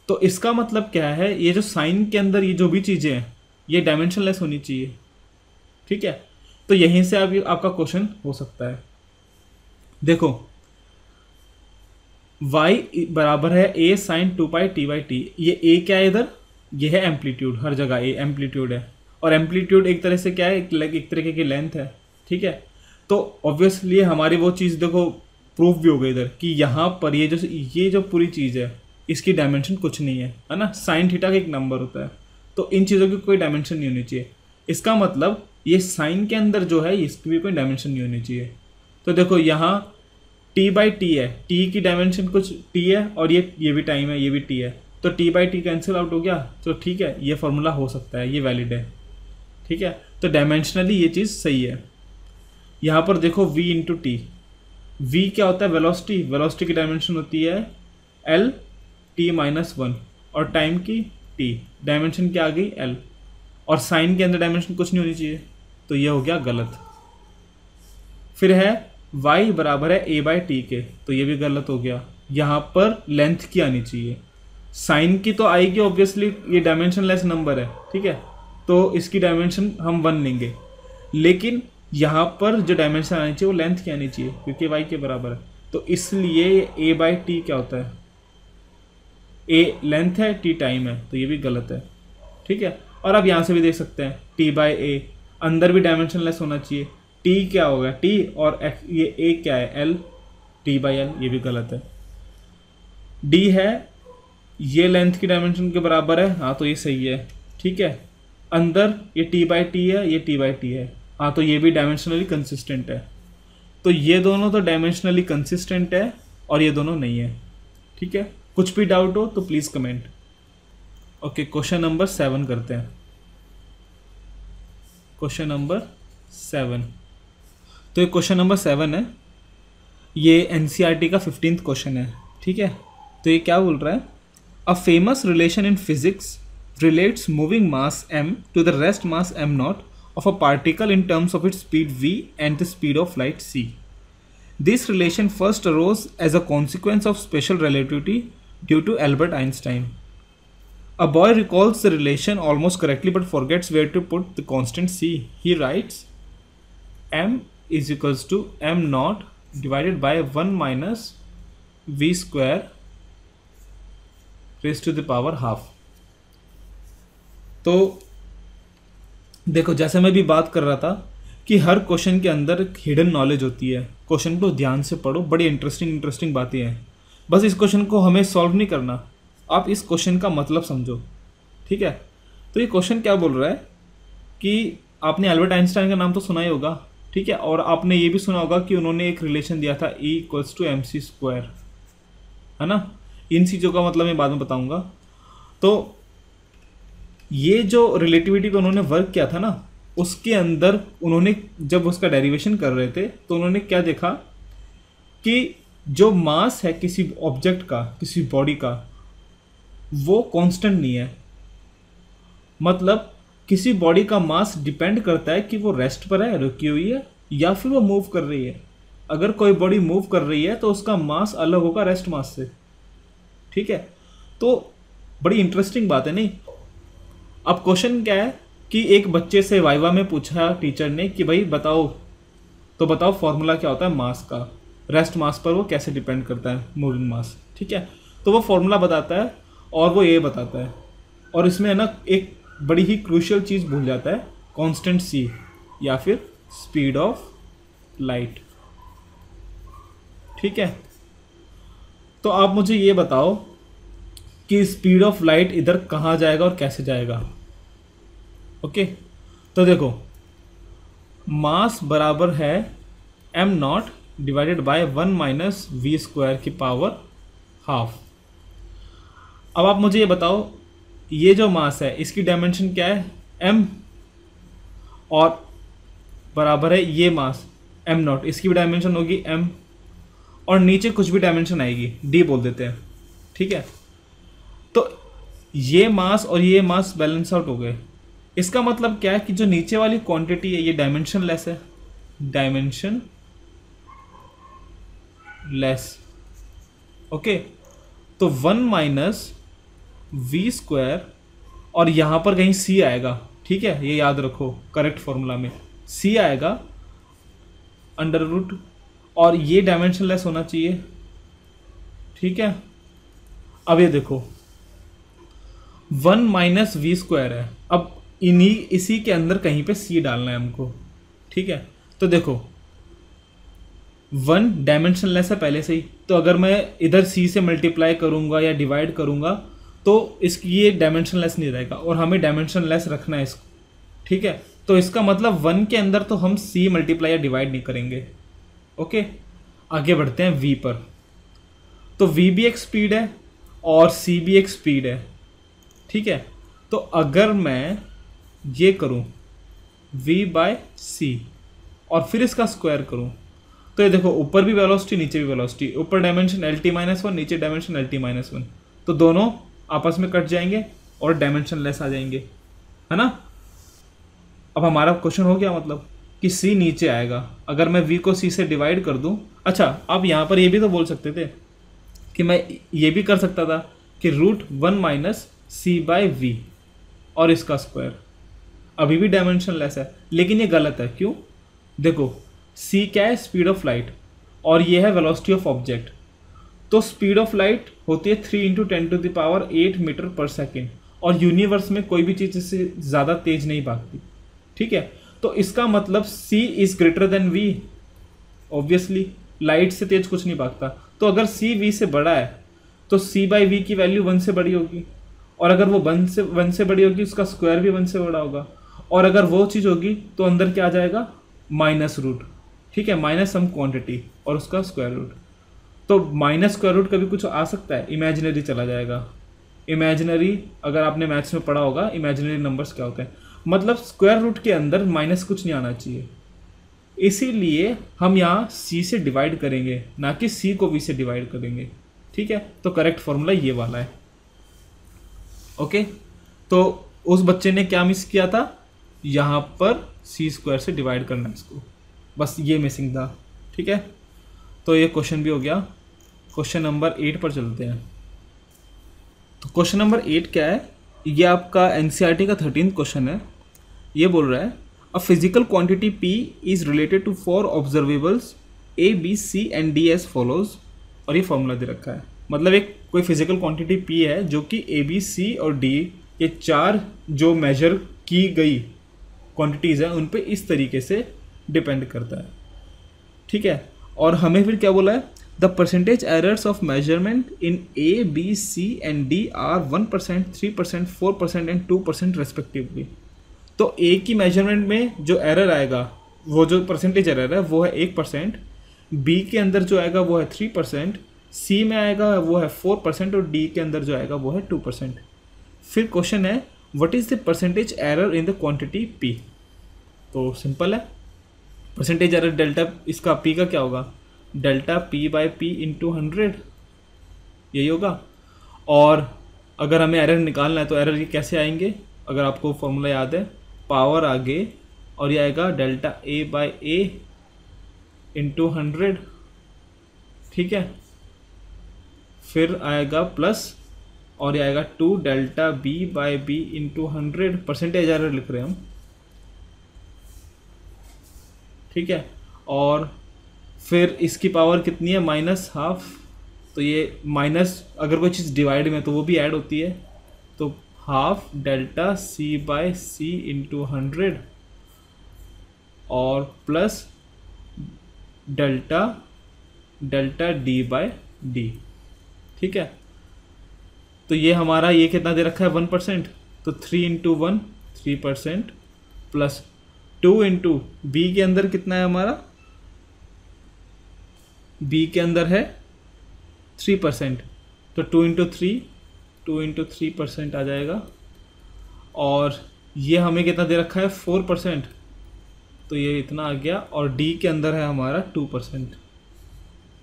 तो इसका मतलब क्या है, ये जो साइन के अंदर ये जो भी चीज़ें हैं ये डायमेंशन लेस होनी चाहिए। ठीक है, तो यहीं से आपका क्वेश्चन हो सकता है। देखो y बराबर है a sine 2 pi T by t, ये a क्या है इधर, ये है एम्पलीट्यूड, हर जगह a एम्पलीट्यूड है, और एम्पलीट्यूड एक तरह से क्या है, एक तरीके की लेंथ है। ठीक है, तो ऑब्वियसली हमारी वो चीज़ देखो प्रूफ भी हो गई इधर कि यहाँ पर ये जो पूरी चीज़ है इसकी डायमेंशन कुछ नहीं है ना, साइन थीटा का एक नंबर होता है, तो इन चीज़ों की कोई डायमेंशन नहीं होनी चाहिए। इसका मतलब ये साइन के अंदर जो है इसकी भी कोई डायमेंशन नहीं होनी चाहिए। तो देखो यहाँ t बाई टी है, t की डायमेंशन कुछ t है, और ये भी टाइम है, ये भी t है, तो t by T cancel out हो गया, तो ठीक है ये फॉर्मूला हो सकता है, ये वैलिड है। ठीक है, तो डायमेंशनली ये चीज़ सही है। यहाँ पर देखो v इंटू टी, v क्या होता है, वेलोसिटी, वेलोसिटी की डायमेंशन होती है l t माइनस 1, और टाइम की t, डायमेंशन क्या आ गई l, और साइन के अंदर डायमेंशन कुछ नहीं होनी चाहिए, तो ये हो गया गलत। फिर है y बराबर है a बाई टी के, तो ये भी गलत हो गया। यहाँ पर लेंथ की आनी चाहिए, साइन की तो आएगी ऑब्वियसली, ये डायमेंशन लेस नंबर है। ठीक है, तो इसकी डायमेंशन हम 1 लेंगे, लेकिन यहाँ पर जो डायमेंशन आनी चाहिए वो लेंथ की आनी चाहिए क्योंकि y के बराबर है, तो इसलिए a बाई टी क्या होता है, a लेंथ है, t टाइम है, तो ये भी गलत है। ठीक है, और आप यहाँ से भी देख सकते हैं t बाई ए, अंदर भी डायमेंशन लेस होना चाहिए, t क्या होगा t, और x ये a क्या है l, t बाई एल, ये भी गलत है। d है ये लेंथ की डायमेंशन के बराबर है, हाँ तो ये सही है। ठीक है, अंदर ये t बाई टी है, ये t बाई टी है, हाँ तो ये भी डायमेंशनली कंसिस्टेंट है। तो ये दोनों तो डायमेंशनली कंसिस्टेंट है और ये दोनों नहीं है। ठीक है, कुछ भी डाउट हो तो please comment. Okay, question number 7 करते हैं। क्वेश्चन नंबर 7, तो ये क्वेश्चन नंबर 7 है, ये एनसीईआरटी का 15th क्वेश्चन है। ठीक है, तो ये क्या बोल रहा है, a famous relation in physics relates moving mass m to the rest mass m naught of a particle in terms of its speed v and the speed of light c. This relation first arose as a consequence of special relativity due to Albert Einstein. A boy recalls the relation almost correctly but forgets where to put the constant c. He writes m is equals to m naught divided by 1 minus v square raised to the power half. तो देखो जैसे मैं भी बात कर रहा था कि हर क्वेश्चन के अंदर हिडन नॉलेज होती है, क्वेश्चन को ध्यान से पढ़ो, बड़ी इंटरेस्टिंग बातें हैं। बस इस क्वेश्चन को हमें सॉल्व नहीं करना, आप इस क्वेश्चन का मतलब समझो। ठीक है, तो ये क्वेश्चन क्या बोल रहा है कि आपने एल्बर्ट आइंस्टाइन का नाम तो सुना ही होगा। ठीक है, और आपने ये भी सुना होगा कि उन्होंने एक रिलेशन दिया था E = mc², है ना। इन चीज़ों का मतलब मैं बाद में बताऊंगा। तो ये जो रिलेटिविटी पे उन्होंने वर्क किया था ना, उसके अंदर उन्होंने जब उसका डेरिवेशन कर रहे थे तो उन्होंने क्या देखा कि जो मास है किसी ऑब्जेक्ट का, किसी बॉडी का, वो कांस्टेंट नहीं है। मतलब किसी बॉडी का मास डिपेंड करता है कि वो रेस्ट पर है, रुकी हुई है, या फिर वो मूव कर रही है। अगर कोई बॉडी मूव कर रही है तो उसका मास अलग होगा रेस्ट मास से। ठीक है, तो बड़ी इंटरेस्टिंग बात है नहीं। अब क्वेश्चन क्या है कि एक बच्चे से वाइवा में पूछा टीचर ने कि भाई बताओ, तो बताओ फॉर्मूला क्या होता है मास का, रेस्ट मास पर वो कैसे डिपेंड करता है मूविंग मास। ठीक है, तो वो फॉर्मूला बताता है और वो ये बताता है, और इसमें है ना एक बड़ी ही क्रूशियल चीज़ भूल जाता है, कांस्टेंट c या फिर स्पीड ऑफ लाइट। ठीक है, तो आप मुझे ये बताओ कि स्पीड ऑफ लाइट इधर कहाँ जाएगा और कैसे जाएगा। ओके, तो देखो मास बराबर है M nought divided by 1 minus V square की पावर हाफ। अब आप मुझे ये बताओ ये जो मास है इसकी डायमेंशन क्या है, एम, और बराबर है ये मास एम नॉट, इसकी भी डायमेंशन होगी एम, और नीचे कुछ भी डायमेंशन आएगी डी बोल देते हैं। ठीक है, तो ये मास और ये मास बैलेंस आउट हो गए। इसका मतलब क्या है कि जो नीचे वाली क्वांटिटी है ये डायमेंशन लेस है, डायमेंशन लेस। ओके, तो 1 माइनस वी स्क्वायर, और यहाँ पर कहीं सी आएगा, ठीक है, ये याद रखो करेक्ट फॉर्मूला में सी आएगा अंडर रूट, और ये डायमेंशन लेस होना चाहिए। ठीक है, अब ये देखो 1 माइनस वी स्क्वायर है, अब इसी के अंदर कहीं पे सी डालना है हमको। ठीक है, तो देखो 1 डायमेंशन लेस है पहले से ही, तो अगर मैं इधर सी से मल्टीप्लाई करूंगा या डिवाइड करूंगा तो इसकी ये डायमेंशन लेस नहीं रहेगा, और हमें डायमेंशन लेस रखना है इसको। ठीक है, तो इसका मतलब 1 के अंदर तो हम सी मल्टीप्लाई या डिवाइड नहीं करेंगे। ओके, आगे बढ़ते हैं v पर। तो v भी एक स्पीड है और c भी एक स्पीड है। ठीक है, तो अगर मैं ये करूं v बाय सी और फिर इसका स्क्वायर करूं, तो ये देखो ऊपर भी वेलोसिटी नीचे भी वेलोसिटी, ऊपर डायमेंशन lt-1 नीचे डायमेंशन lt-1, तो दोनों आपस में कट जाएंगे और डायमेंशन लेस आ जाएंगे, है ना। अब हमारा क्वेश्चन हो गया मतलब कि c नीचे आएगा अगर मैं v को c से डिवाइड कर दूं। अच्छा, आप यहाँ पर ये भी तो बोल सकते थे कि मैं ये भी कर सकता था कि √1 माइनस सी बाय वी और इसका स्क्वायर, अभी भी डायमेंशन लेस है, लेकिन ये गलत है। क्यों? देखो c क्या है, स्पीड ऑफ लाइट, और ये है वेलोसिटी ऑफ ऑब्जेक्ट। तो स्पीड ऑफ लाइट होती है 3 × 10⁸ मीटर पर सेकेंड, और यूनिवर्स में कोई भी चीज़ इससे ज़्यादा तेज नहीं भागती। ठीक है, तो इसका मतलब c is greater than v। Obviously light से तेज कुछ नहीं भागता, तो अगर c v से बड़ा है तो c बाई वी की वैल्यू 1 से बड़ी होगी, और अगर वो 1 से बड़ी होगी उसका स्क्वायर भी 1 से बड़ा होगा, और अगर वो चीज़ होगी तो अंदर क्या आ जाएगा, माइनस रूट। ठीक है, माइनस सम क्वांटिटी और उसका स्क्वायर रूट। तो माइनस स्क्वायर रूट कभी कुछ आ सकता है, इमेजिनरी चला जाएगा। इमेजिनरी अगर आपने मैथ्स में पढ़ा होगा इमेजिनरी नंबर्स क्या होते हैं, मतलब स्क्वायर रूट के अंदर माइनस कुछ नहीं आना चाहिए। इसीलिए हम यहाँ c से डिवाइड करेंगे, ना कि c को v से डिवाइड करेंगे। ठीक है, तो करेक्ट फॉर्मूला ये वाला है। ओके, तो उस बच्चे ने क्या मिस किया था, यहाँ पर c स्क्वायर से डिवाइड करना इसको, बस ये मिसिंग था। ठीक है, तो ये क्वेश्चन भी हो गया। क्वेश्चन नंबर 8 पर चलते हैं। तो क्वेश्चन नंबर 8 क्या है, ये आपका एनसीईआरटी का 13th क्वेश्चन है। ये बोल रहा है a physical quantity p is related to 4 observables a b c and d as follows, और ये फॉर्मूला दे रखा है। मतलब एक कोई फिजिकल क्वांटिटी p है जो कि a b c और d ये 4 जो मेजर की गई क्वांटिटीज़ हैं उन पे इस तरीके से डिपेंड करता है। ठीक है, और हमें फिर क्या बोला है, the percentage errors of measurement in a b c and d are 1%, 3%, 4% and 2% respectively. तो a की मेजरमेंट में जो एरर आएगा, वो जो परसेंटेज एरर है वो है 1%, b के अंदर जो आएगा वो है 3%, c में आएगा वो है 4%, और d के अंदर जो आएगा वो है 2%। फिर क्वेश्चन है what is the percentage error in the quantity p। तो सिंपल है, परसेंटेज एरर डेल्टा इसका p का क्या होगा, delta p by p into 100, यही होगा। और अगर हमें एरर निकालना है तो एरर ये कैसे आएंगे, अगर आपको फॉर्मूला याद है, पावर आगे और ये आएगा delta a by a into 100। ठीक है, फिर आएगा प्लस और ये आएगा 2 delta b by b into 100, percentage error लिख रहे हैं हम। ठीक है, और फिर इसकी पावर कितनी है, -½ तो ये माइनस अगर कोई चीज़ डिवाइड में तो वो भी ऐड होती है, तो half delta c by c into 100 और plus delta d by d। ठीक है। तो ये हमारा ये कितना दे रखा है 1%, तो 3 इंटू 1 3% प्लस 2 इंटू बी के अंदर कितना है हमारा, बी के अंदर है 3%, तो 2 इंटू 3% आ जाएगा। और ये हमें कितना दे रखा है 4%, तो ये इतना आ गया। और डी के अंदर है हमारा 2%,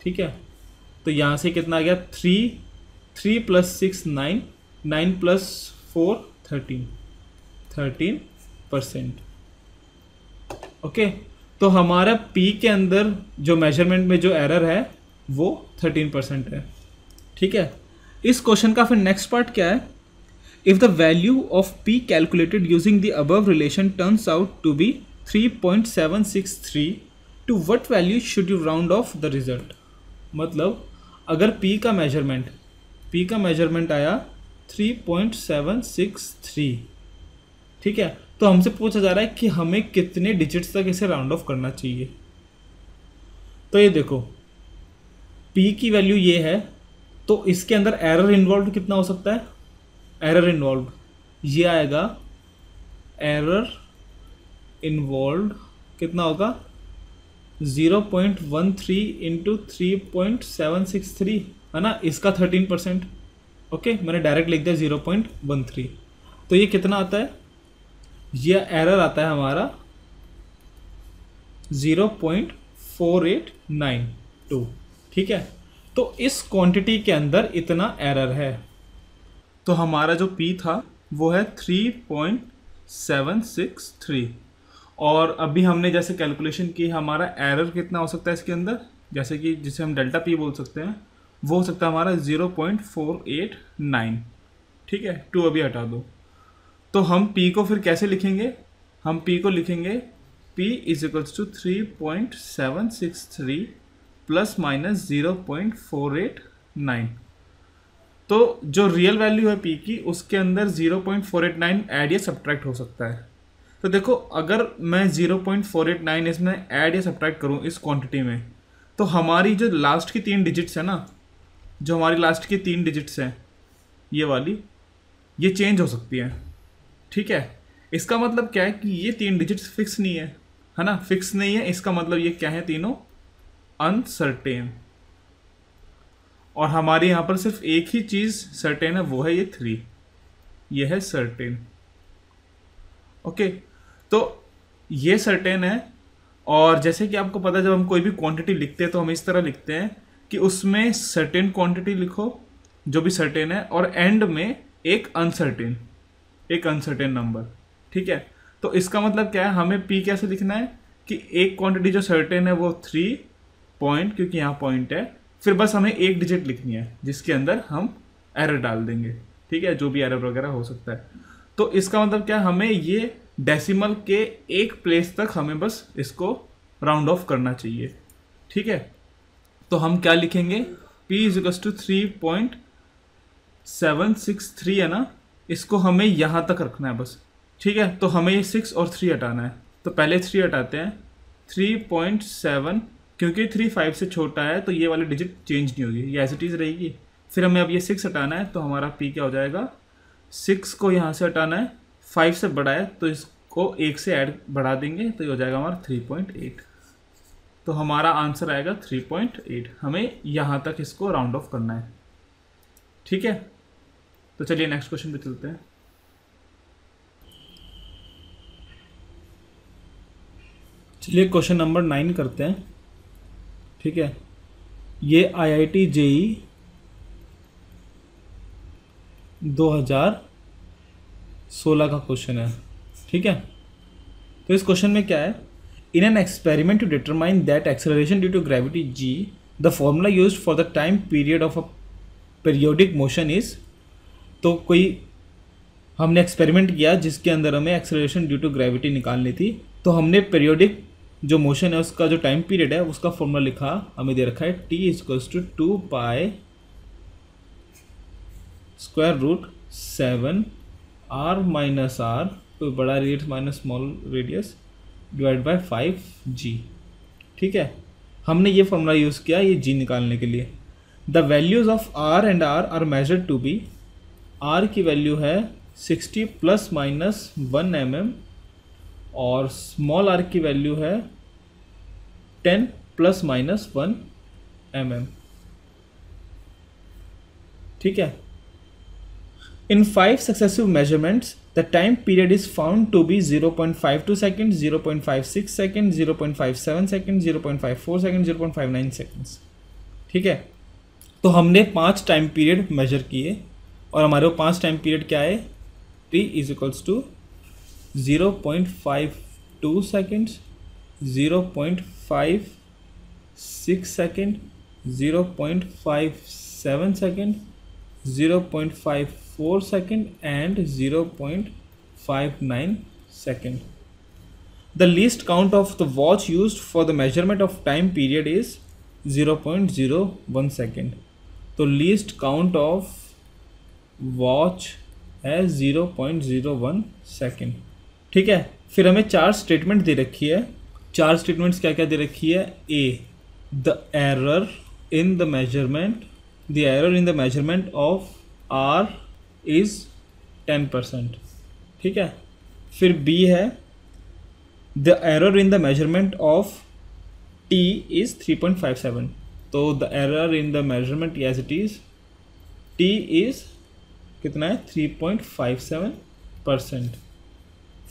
ठीक है। तो यहाँ से कितना आ गया 3 प्लस 6 9, 9 प्लस 4 13%। ओके, तो हमारा P के अंदर जो मेजरमेंट में जो एरर है वो 13% है, ठीक है। इस क्वेश्चन का फिर नेक्स्ट पार्ट क्या है, if the value of P calculated using the above relation turns out to be 3.763, to what value should you round off the result. मतलब अगर P का मेजरमेंट आया 3.763, ठीक है, तो हमसे पूछा जा रहा है कि हमें कितने डिजिट्स तक इसे राउंड ऑफ करना चाहिए। तो ये देखो P की वैल्यू ये है, तो इसके अंदर एरर इन्वॉल्व कितना हो सकता है, एरर इन्वॉल्व ये आएगा, एरर इन्वॉल्व कितना होगा 0.13 इंटू 3.763 है ना, इसका 13%। ओके, मैंने डायरेक्ट लिख दिया 0.13। तो ये कितना आता है, ये एरर आता है हमारा 0.4892, ठीक है। तो इस क्वांटिटी के अंदर इतना एरर है, तो हमारा जो P था वो है 3.763। और अभी हमने जैसे कैलकुलेशन की, हमारा एरर कितना हो सकता है इसके अंदर, जैसे कि जिसे हम डेल्टा P बोल सकते हैं, वो हो सकता है हमारा 0.489, ठीक है। 2 अभी हटा दो। तो हम P को फिर कैसे लिखेंगे, हम P को लिखेंगे P is equals to 3.763 plus minus 0.489। तो जो रियल वैल्यू है P की, उसके अंदर 0.489 ऐड या सब्ट्रैक्ट हो सकता है। तो देखो अगर मैं 0.489 इसमें ऐड या सब्ट्रैक्ट करूँ इस क्वांटिटी में, तो हमारी जो लास्ट की 3 डिजिट्स है ना, जो हमारी लास्ट की 3 डिजिट्स हैं ये वाली, ये चेंज हो सकती है, ठीक है। इसका मतलब क्या है कि ये 3 डिजिट्स फिक्स नहीं है ना, फिक्स नहीं है। इसका मतलब ये क्या है, तीनों अनसर्टेन। और हमारे यहाँ पर सिर्फ एक ही चीज़ सर्टेन है, वो है ये 3, ये है सर्टेन। ओके, तो ये सर्टेन है। और जैसे कि आपको पता है, जब हम कोई भी क्वांटिटी लिखते हैं तो हम इस तरह लिखते हैं कि उसमें सर्टेन क्वांटिटी लिखो जो भी सर्टेन है, और एंड में एक अनसर्टेन नंबर, ठीक है। तो इसका मतलब क्या है, हमें P कैसे लिखना है कि एक क्वांटिटी जो सर्टेन है वो 3 पॉइंट, क्योंकि यहाँ पॉइंट है, फिर बस हमें एक डिजिट लिखनी है जिसके अंदर हम एरर डाल देंगे, ठीक है, जो भी एरर वगैरह हो सकता है। तो इसका मतलब क्या है, हमें ये डेसिमल के एक प्लेस तक हमें बस इसको राउंड ऑफ करना चाहिए, ठीक है। तो हम क्या लिखेंगे, P इज इक्वल टू 3.763 है ना, इसको हमें यहाँ तक रखना है बस, ठीक है। तो हमें ये 6 और 3 हटाना है, तो पहले 3 हटाते हैं, 3.7, क्योंकि 3 5 से छोटा है तो ये वाली डिजिट चेंज नहीं होगी, ये एज इट इज़ रहेगी। फिर हमें अब ये 6 हटाना है, तो हमारा P क्या हो जाएगा, 6 को यहाँ से हटाना है, 5 से बड़ा है तो इसको 1 से ऐड बढ़ा देंगे, तो ये हो जाएगा हमारा 3.8। तो हमारा आंसर आएगा 3.8। हमें यहाँ तक इसको राउंड ऑफ करना है, ठीक है। तो चलिए नेक्स्ट क्वेश्चन पे चलते हैं। चलिए क्वेश्चन नंबर 9 करते हैं, ठीक है। ये IIT JEE 2016 का क्वेश्चन है, ठीक है। तो इस क्वेश्चन में क्या है, in an experiment to determine that acceleration due to gravity G, the formula used for the time period of a periodic motion is. तो कोई हमने एक्सपेरिमेंट किया जिसके अंदर हमें एक्सेलरेशन ड्यू टू ग्रेविटी निकालनी थी, तो हमने पीरियोडिक जो मोशन है उसका जो टाइम पीरियड है उसका फॉर्मूला लिखा, हमें दे रखा है T equals to 2 pi square root 7 R minus R, कोई बड़ा radius minus small radius, divide by 5G, ठीक है। हमने ये फॉर्मूला यूज़ किया ये G निकालने के लिए। The values of R and R are measured to be, R की वैल्यू है 60 प्लस माइनस 1 mm और स्मॉल आर की वैल्यू है 10 प्लस माइनस 1 mm। ठीक है। In 5 successive measurements the time period is found to be 0.52 second, 0.56 second, 0.57 second, 0.54 second, 0.59 seconds. ठीक है। तो हमने 5 टाइम पीरियड मेजर किए और हमारे वो 5 टाइम पीरियड क्या है? t is equals to 0.52 seconds, 0.56 second, 0.57 second, 0.54 second and 0.59 second. The least count of the watch used for the measurement of time period is 0.01 second. तो least count of watch है 0.01 second। ठीक है। फिर हमें 4 statement दे रखी है। 4 statements क्या क्या दे रखी है? A, the error in the measurement of R is 10%। ठीक है। फिर B है the error in the measurement of T is 3.57। तो the error in the measurement as it is T is कितना है? 3.57%।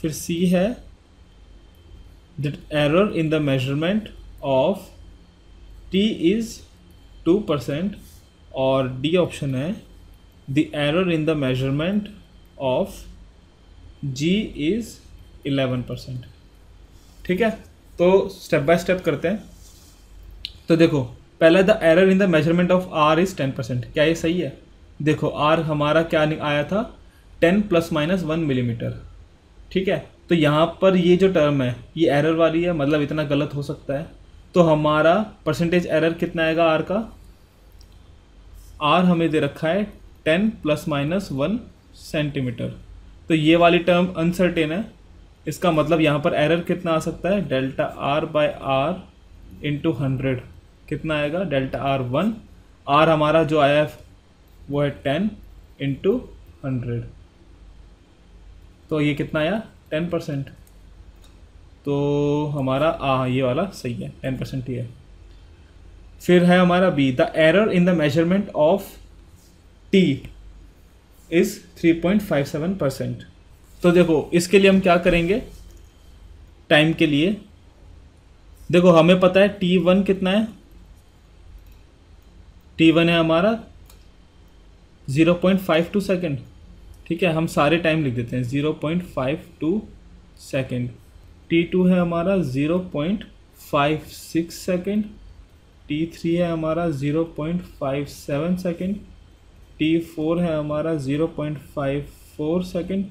फिर C है the error in the measurement of T is 2% और D ऑप्शन है the error in the measurement of G is 11%। ठीक है। तो स्टेप बाय स्टेप करते हैं। तो देखो पहला the error in the measurement of R is 10%। क्या ये सही है? देखो R हमारा क्या आया था? 10 प्लस माइनस 1 मिलीमीटर। ठीक है। तो यहाँ पर ये जो टर्म है ये एरर वाली है, मतलब इतना गलत हो सकता है। तो हमारा परसेंटेज एरर कितना आएगा R का? R हमें दे रखा है 10 प्लस माइनस 1 सेंटीमीटर। तो ये वाली टर्म अनसर्टेन है। इसका मतलब यहाँ पर एरर कितना आ सकता है? Delta R by R into 100 कितना आएगा? Delta R1। R हमारा जो आया है वो है 10 इंटू 100। तो ये कितना आया? 10%। तो हमारा ये वाला सही है, 10% ही है। फिर है हमारा B, the error in the measurement of T is 3.57%। तो देखो इसके लिए हम क्या करेंगे? टाइम के लिए देखो हमें पता है T1 कितना है? T1 है हमारा 0.52 सेकेंड। ठीक है। हम सारे टाइम लिख देते हैं 0.52 सेकेंड। T2 है हमारा 0.56 सेकेंड। T3 है हमारा 0.57 सेकेंड। T4 है हमारा 0.54 सेकेंड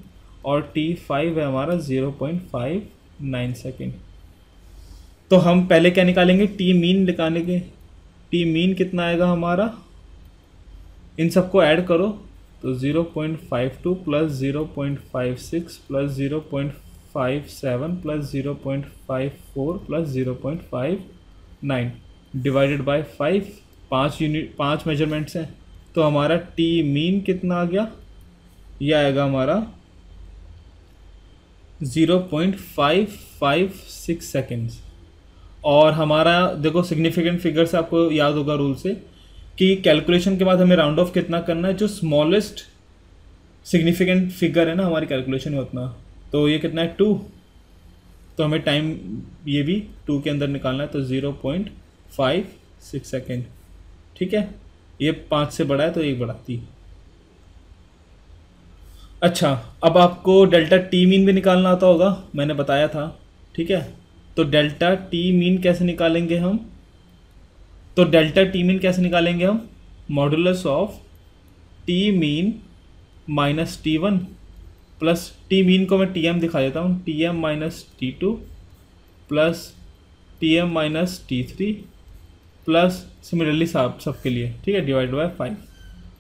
और T5 है हमारा 0.59 सेकेंड। तो हम पहले क्या निकालेंगे? T मीन निकालेंगे। T मीन कितना आएगा हमारा? इन सबको ऐड करो तो 0.52 plus 0.56 plus 0.57 plus 0.54 plus 0.59 divided by 5। 5 measurements हैं। तो हमारा T मीन कितना आ गया? ये आएगा हमारा 0.556 सेकेंड्स। और हमारा देखो सिग्निफिकेंट फिगर से आपको याद होगा रूल से कि कैलकुलेशन के बाद हमें राउंड ऑफ कितना करना है? जो स्मॉलेस्ट सिग्निफिकेंट फिगर है ना हमारी कैलकुलेशन में उतना। तो ये कितना है? 2। तो हमें टाइम ये भी 2 के अंदर निकालना है। तो 0.56 सेकेंड। ठीक है। ये 5 से बड़ा है तो 1 बढ़ाती। अच्छा, अब आपको डेल्टा टी मीन भी निकालना आता होगा, मैंने बताया था। ठीक है। तो डेल्टा टी मीन कैसे निकालेंगे हम? तो डेल्टा टी मीन कैसे निकालेंगे हम? Modulus of T mean minus T1 plus T mean को मैं TM दिखा देता हूँ। TM minus T2 plus TM minus T3 plus similarly सबके लिए। ठीक है। Divide by 5।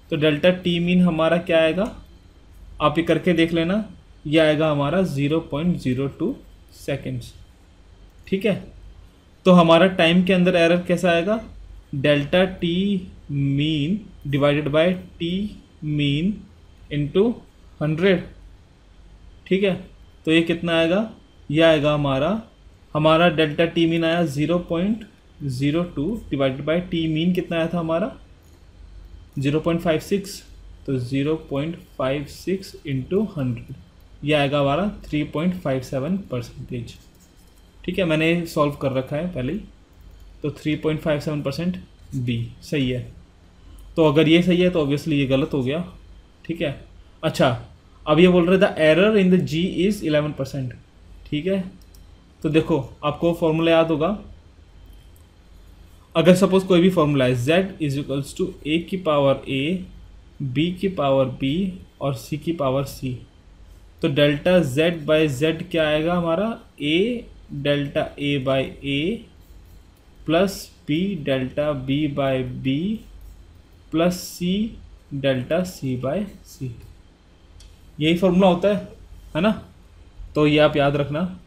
तो डेल्टा टी मीन हमारा क्या आएगा? आप ये करके देख लेना। ये आएगा हमारा 0.02 सेकेंड्स। ठीक है। तो हमारा टाइम के अंदर एरर कैसा आएगा? Delta T mean divided by T mean into 100, ठीक है। तो ये कितना आएगा, ये आएगा हमारा डेल्टा टी मीन आया 0.02 डिवाइडेड बाय टी मीन कितना आया था हमारा 0.56, तो 0.56 इंटू 100, ये आएगा हमारा 3.57%। ठीक है, मैंने सॉल्व कर रखा है पहले ही, तो 3.57% बी सही है। तो अगर ये सही है तो ऑब्वियसली ये गलत हो गया, ठीक है। अच्छा, अब ये बोल रहे the error in the G is 11%, ठीक है। तो देखो आपको फॉर्मूला याद होगा, अगर सपोज कोई भी फॉर्मूला है z is equals to a की पावर a, b की पावर b और c की पावर c, तो डेल्टा z बाय z क्या आएगा हमारा a delta a by a plus b delta b by b plus c delta c by c, यही formula होता है ना। तो ये आप याद रखना,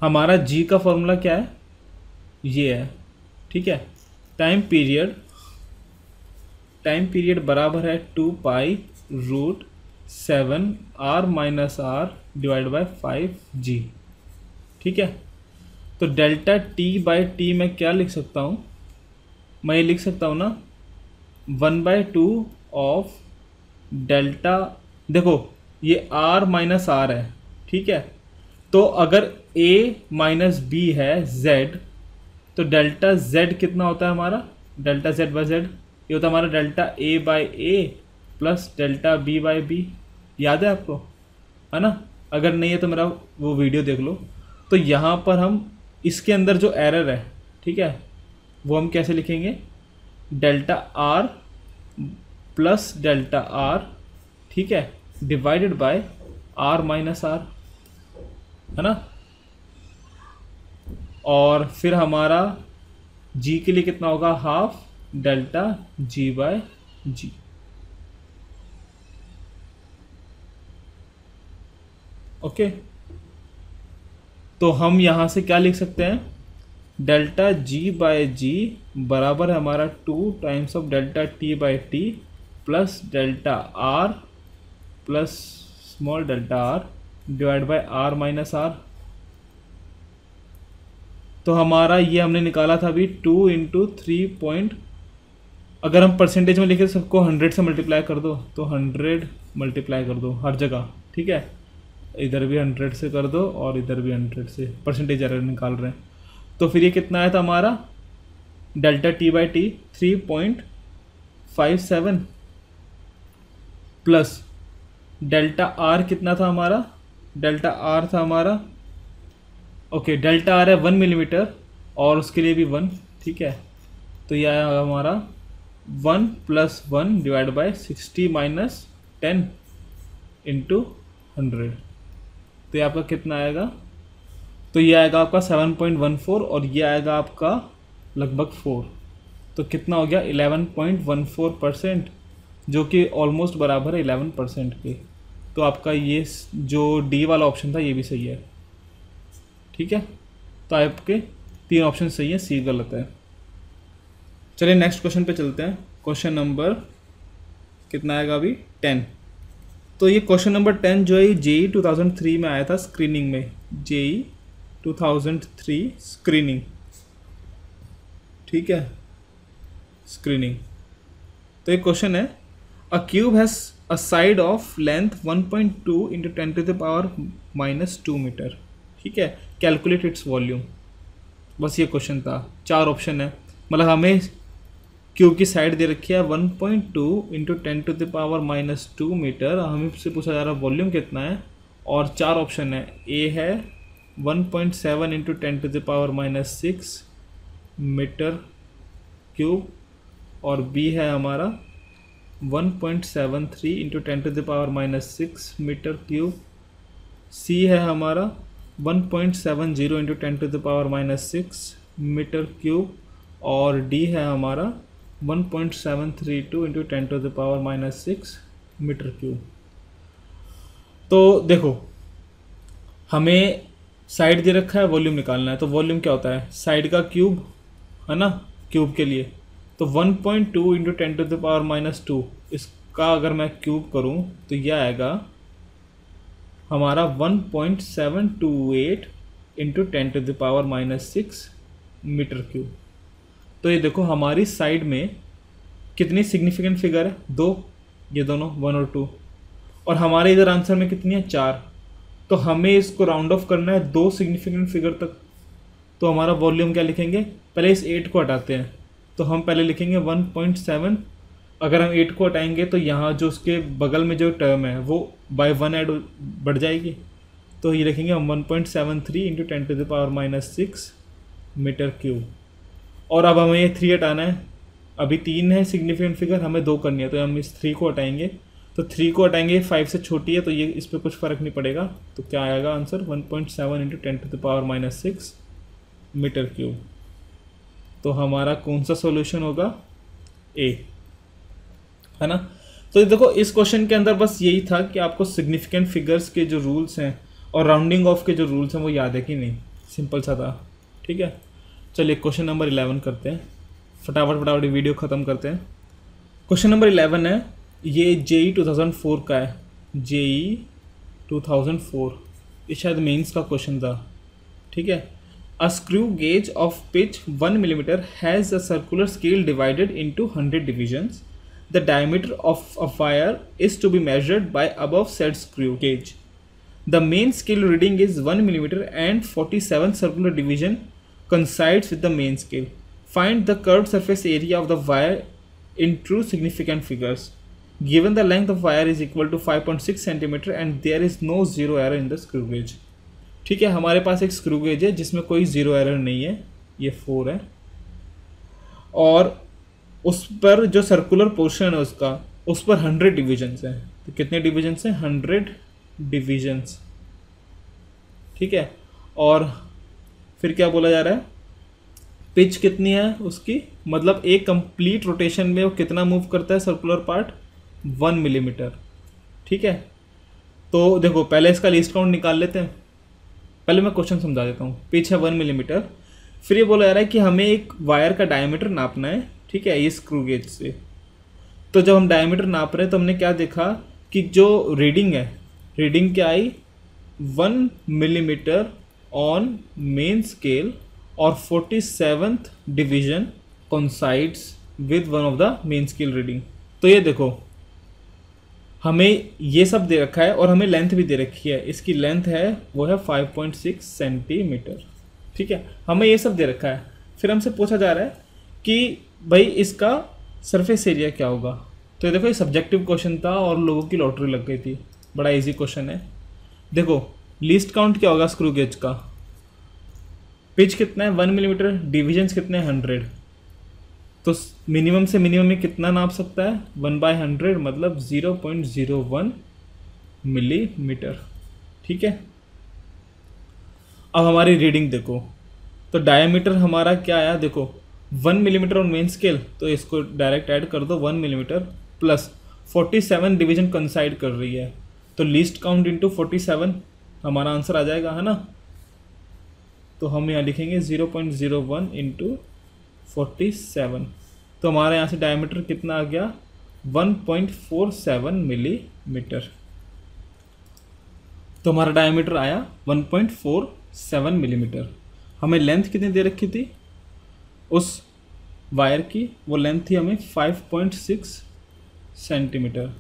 हमारा g का फॉर्मूला क्या है, ये है, ठीक है। टाइम पीरियड बराबर है 2 pi root 7 r minus R divide by 5g, ठीक है। तो डेल्टा t बाई टी मैं क्या लिख सकता हूँ, मैं ये लिख सकता हूँ ना 1/2 ऑफ डेल्टा, देखो ये r माइनस आर है, ठीक है। तो अगर a माइनस बी है z, तो डेल्टा z कितना होता है हमारा, डेल्टा z बाई z ये होता है हमारा delta a by a plus delta b by b, याद है आपको, है ना। अगर नहीं है तो मेरा वो वीडियो देख लो। तो यहाँ पर हम इसके अंदर जो एरर है, ठीक है, वो हम कैसे लिखेंगे, delta r plus delta r, ठीक है, divided by r minus r, है ना। और फिर हमारा g के लिए कितना होगा, हाफ डेल्टा g बाय जी, ओके। तो हम यहाँ से क्या लिख सकते हैं, डेल्टा g बाय जी बराबर है हमारा 2 times of delta t by T plus delta r plus small delta r divide by r minus r। तो हमारा ये हमने निकाला था अभी 2 इंटू 3 अगर हम परसेंटेज में लिखे सबको 100 से मल्टीप्लाई कर दो, तो 100 मल्टीप्लाई कर दो हर जगह, ठीक है। इधर भी 100 से कर दो और इधर भी 100 से, परसेंटेज एरर निकाल रहे हैं। तो फिर ये कितना आया था हमारा delta T by T 3.57 plus delta R कितना था हमारा, डेल्टा आर था हमारा, ओके, डेल्टा आर है 1 मिलीमीटर और उसके लिए भी 1, ठीक है। तो यह आया हमारा 1 + 1 डिवाइड बाय 60 माइनस 10 इंटू 100, तो ये आपका कितना आएगा, तो ये आएगा आपका 7.14 और ये आएगा आपका लगभग 4, तो कितना हो गया 11.14%, जो कि ऑलमोस्ट बराबर है 11% के। तो आपका ये जो डी वाला ऑप्शन था ये भी सही है, ठीक है। तो आपके 3 ऑप्शन सही है, सी गलत है। चलिए नेक्स्ट क्वेश्चन पे चलते हैं। क्वेश्चन नंबर कितना आएगा अभी 10। तो ये क्वेश्चन नंबर 10 जो है जेई 2003 में आया था स्क्रीनिंग में, जेई 2003 स्क्रीनिंग, ठीक है, स्क्रीनिंग। तो एक क्वेश्चन है, a cube has a side of length 1.2 into 10⁻⁻² metre, ठीक है, कैलकुलेट इट्स वॉल्यूम। बस ये क्वेश्चन था, 4 ऑप्शन है, मतलब हमें क्यूब की साइड दे रखी है 1.2 इंटू 10⁻⁻² मीटर, हमें से पूछा जा रहा है वॉल्यूम कितना है, और 4 ऑप्शन है, ए है 1.7 इंटू 10⁻⁻6 मीटर क्यूब, और बी है हमारा 1.73 इंटू 10⁻⁻6 मीटर क्यूब, सी है हमारा 1.70 इंटू 10⁻⁻6 मीटर क्यूब, और डी है हमारा 1.732 इंटू 10⁻⁻6 मीटर क्यूब। तो देखो हमें साइड दे रखा है, वॉल्यूम निकालना है, तो वॉल्यूम क्या होता है, साइड का क्यूब, है ना, क्यूब के लिए तो 1.2 इंटू 10⁻⁻², इसका अगर मैं क्यूब करूँ तो यह आएगा हमारा 1.728 इंटू 10⁻⁻6 मीटर क्यूब। तो ये देखो हमारी साइड में कितनी सिग्निफिकेंट फिगर है, दो, ये दोनों 1 और 2, और हमारे इधर आंसर में कितनी है, 4। तो हमें इसको राउंड ऑफ करना है 2 सिग्निफिकेंट फिगर तक। तो हमारा वॉल्यूम क्या लिखेंगे, पहले इस 8 को हटाते हैं, तो हम पहले लिखेंगे 1.7। अगर हम 8 को हटाएंगे तो यहाँ जो उसके बगल में जो टर्म है वो बाय 1 ऐड बढ़ जाएगी, तो ये लिखेंगे हम 1.73 इंटू 10⁻⁻6 मीटर क्यूब। और अब हमें ये 3 हटाना है, अभी 3 है सिग्निफिकेंट फिगर, हमें 2 करनी है, तो हम इस 3 को हटाएंगे, तो 3 को हटाएंगे 5 से छोटी है, तो ये इस पर कुछ फ़र्क नहीं पड़ेगा। तो क्या आएगा आंसर, 1.7 इंटू 10⁻⁻6 मीटर क्यूब। तो हमारा कौन सा सॉल्यूशन होगा, ए, है ना। तो देखो इस क्वेश्चन के अंदर बस यही था कि आपको सिग्निफिकेंट फिगर्स के जो रूल्स हैं और राउंडिंग ऑफ के जो रूल्स हैं वो याद है कि नहीं, सिंपल सा था। ठीक है, चलिए क्वेश्चन नंबर 11 करते हैं, फटाफट वीडियो ख़त्म करते हैं। क्वेश्चन नंबर 11 है, ये JEE 2004 का है, JEE 2004, ये शायद मेंस का क्वेश्चन था। ठीक है, a screw gauge of pitch 1 mm has a circular scale divided into 100 divisions. The diameter of a wire is to be measured by above said screw gauge. The main scale reading is 1 mm and 47 circular division coincides with the main scale. Find the curved surface area of the wire in true significant figures. Given the length of wire is equal to 5.6 cm and there is no zero error in the screw gauge. ठीक है, हमारे पास एक screw gauge है जिसमें कोई zero error नहीं है, ये 4 है, और उस पर जो सर्कुलर पोर्शन है उसका, उस पर 100 डिविजन्स हैं। तो कितने डिविजन्स हैं, 100 डिविजन्स। ठीक है, और फिर क्या बोला जा रहा है, पिच कितनी है उसकी, मतलब एक कंप्लीट रोटेशन में वो कितना मूव करता है सर्कुलर पार्ट, 1 mm। ठीक है, तो देखो पहले इसका लीस्ट काउंट निकाल लेते हैं, पहले मैं क्वेश्चन समझा देता हूँ। पिच है 1 mm, फिर ये बोला जा रहा है कि हमें एक वायर का डायमीटर नापना है। ठीक है, ये स्क्रू गेज से, तो जब हम डायमीटर नाप रहे हैं तो हमने क्या देखा कि जो रीडिंग है, रीडिंग क्या आई, 1 mm ऑन मेन स्केल और 47th division coincides with one of the main scale reading. तो ये देखो हमें ये सब दे रखा है और हमें लेंथ भी दे रखी है, इसकी लेंथ है वो है 5.6 सेंटीमीटर। ठीक है, हमें ये सब दे रखा है, फिर हमसे पूछा जा रहा है कि भाई इसका सरफेस एरिया क्या होगा। तो ये देखो ये सब्जेक्टिव क्वेश्चन था और लोगों की लॉटरी लग गई थी, बड़ा इजी क्वेश्चन है। देखो लीस्ट काउंट क्या होगा स्क्रू गेज का, पिच कितना है 1 mm, डिविजन्स कितने हैं 100, तो मिनिमम से मिनिमम में कितना नाप सकता है, 1/100 मतलब 0.01 मिलीमीटर। ठीक है, अब हमारी रीडिंग देखो, तो डायमीटर हमारा क्या आया, देखो 1 mm ऑन मेन स्केल, तो इसको डायरेक्ट ऐड कर दो 1 mm प्लस 47 डिवीजन कंसाइड कर रही है, तो लीस्ट काउंट इंटू 47 हमारा आंसर आ जाएगा, है ना। तो हम यहाँ लिखेंगे 0.01 इंटू 47, तो हमारे यहाँ से डायमीटर कितना आ गया, 1.47 मिलीमीटर। तो हमारा डायमीटर आया 1.47 मिलीमीटर। हमें लेंथ कितनी दे रखी थी उस वायर की, वो लेंथ थी हमें 5.6 सेंटीमीटर।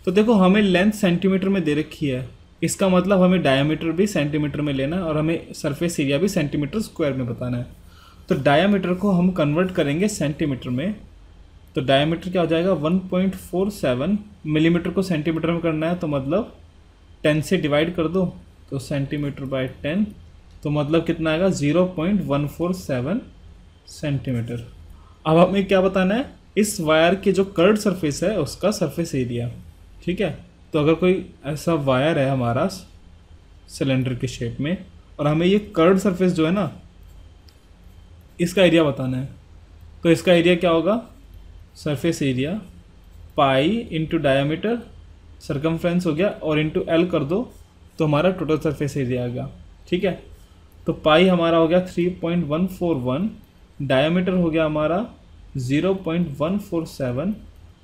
तो देखो हमें लेंथ सेंटीमीटर में दे रखी है, इसका मतलब हमें डायमीटर भी सेंटीमीटर में लेना है और हमें सरफेस एरिया भी सेंटीमीटर स्क्वायर में बताना है। तो डायमीटर को हम कन्वर्ट करेंगे सेंटीमीटर में, तो डायमीटर क्या हो जाएगा 1.47 मिलीमीटर को सेंटीमीटर में करना है, तो मतलब 10 से डिवाइड कर दो, तो सेंटीमीटर बाय 10, तो मतलब कितना आएगा 0.147 सेंटीमीटर। अब हमें क्या बताना है, इस वायर के जो कर्व्ड सरफेस है उसका सरफेस एरिया। ठीक है, तो अगर कोई ऐसा वायर है हमारा सिलेंडर के शेप में और हमें ये कर्व्ड सरफेस जो है ना इसका एरिया बताना है, तो इसका एरिया क्या होगा, surface area pi into diameter, circumference हो गया, और इंटू एल कर दो, तो हमारा टोटल सरफेस एरिया आ गया। ठीक है, तो पाई हमारा हो गया 3.141, डायमीटर हो गया हमारा 0.147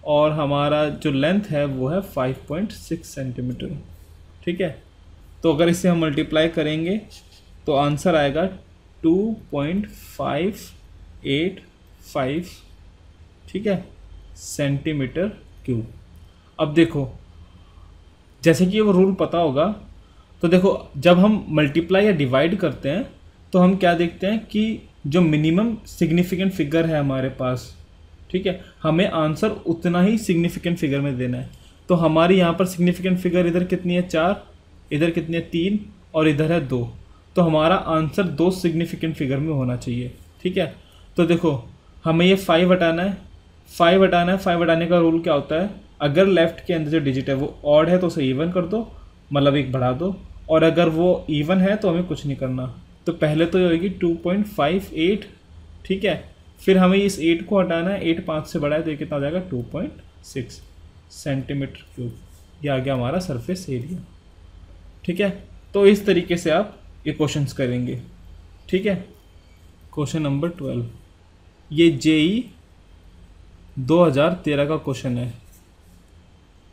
और हमारा जो लेंथ है वो है 5.6 सेंटीमीटर। ठीक है, तो अगर इसे हम मल्टीप्लाई करेंगे तो आंसर आएगा 2.585, ठीक है, सेंटीमीटर क्यूब। अब देखो, जैसे कि वो रूल पता होगा, तो देखो जब हम मल्टीप्लाई या डिवाइड करते हैं तो हम क्या देखते हैं कि जो मिनिमम सिग्निफिकेंट फिगर है हमारे पास, ठीक है, हमें आंसर उतना ही सिग्निफिकेंट फिगर में देना है। तो हमारी यहाँ पर सिग्निफिकेंट फिगर इधर कितनी है 4, इधर कितनी है 3 और इधर है 2। तो हमारा आंसर 2 सिग्निफिकेंट फिगर में होना चाहिए। ठीक है, तो देखो हमें ये 5 हटाना है, 5 हटाना है। 5 हटाने का रूल क्या होता है, अगर लेफ्ट के अंदर जो डिजिट है वो ऑड है तो उसे इवन कर दो, मतलब एक बढ़ा दो, और अगर वो इवन है तो हमें कुछ नहीं करना। तो पहले तो ये होगी 2.58, ठीक है, फिर हमें इस 8 को हटाना है, 8 5 से बड़ा है तो ये कितना हो जाएगा 2.6 सेंटीमीटर क्यूब। ये आ गया हमारा सरफेस एरिया। ठीक है, तो इस तरीके से आप ये क्वेश्चंस करेंगे। ठीक है, क्वेश्चन नंबर 12, ये जेई 2013 का क्वेश्चन है।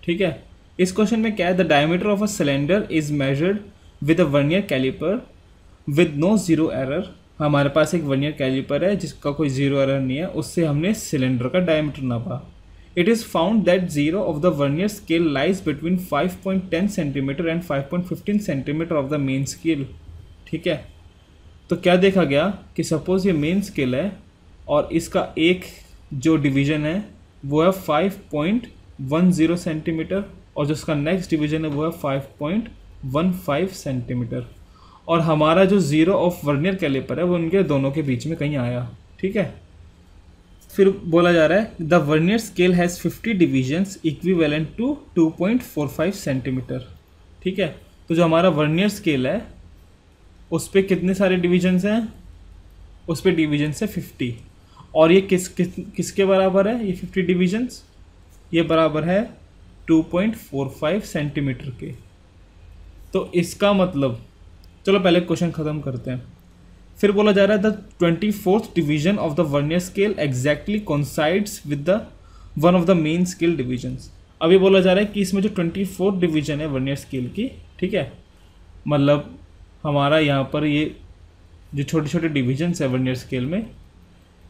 ठीक है, इस क्वेश्चन में क्या है, the diameter of a cylinder is measured with a vernier caliper with no zero error. हमारे पास एक वर्नियर कैलिपर है जिसका कोई जीरो एरर नहीं है, उससे हमने सिलेंडर का डायमीटर नापा। It is found that zero of the vernier scale lies between 5.10 centimetre and 5.15 centimetre of the main scale. ठीक है, तो क्या देखा गया कि सपोज ये मेन स्केल है और इसका एक जो डिवीज़न है वो है 5.10 सेंटीमीटर और जो उसका नेक्स्ट डिवीज़न है वो है 5.15 सेंटीमीटर, और हमारा जो जीरो ऑफ वर्नियर कैलिपर है वो उनके दोनों के बीच में कहीं आया। ठीक है, फिर बोला जा रहा है the vernier scale has 50 divisions equivalent to 2.45 centimetre. ठीक है, तो जो हमारा वर्नियर स्केल है उस पर कितने सारे डिविजन्स हैं, उस पर डिविजन्स है 50, और ये किसके बराबर है, ये 50 डिविजन्स ये बराबर है 2.45 सेंटीमीटर के। तो इसका मतलब, चलो पहले क्वेश्चन ख़त्म करते हैं। फिर बोला जा रहा है the 24th division of the vernier scale exactly coincides with the one of the main scale divisions. अभी बोला जा रहा है कि इसमें जो 24th डिवीजन है वर्नियर स्केल की, ठीक है, मतलब हमारा यहाँ पर ये जो छोटे छोटे डिविजन्स है वर्नियर स्केल में,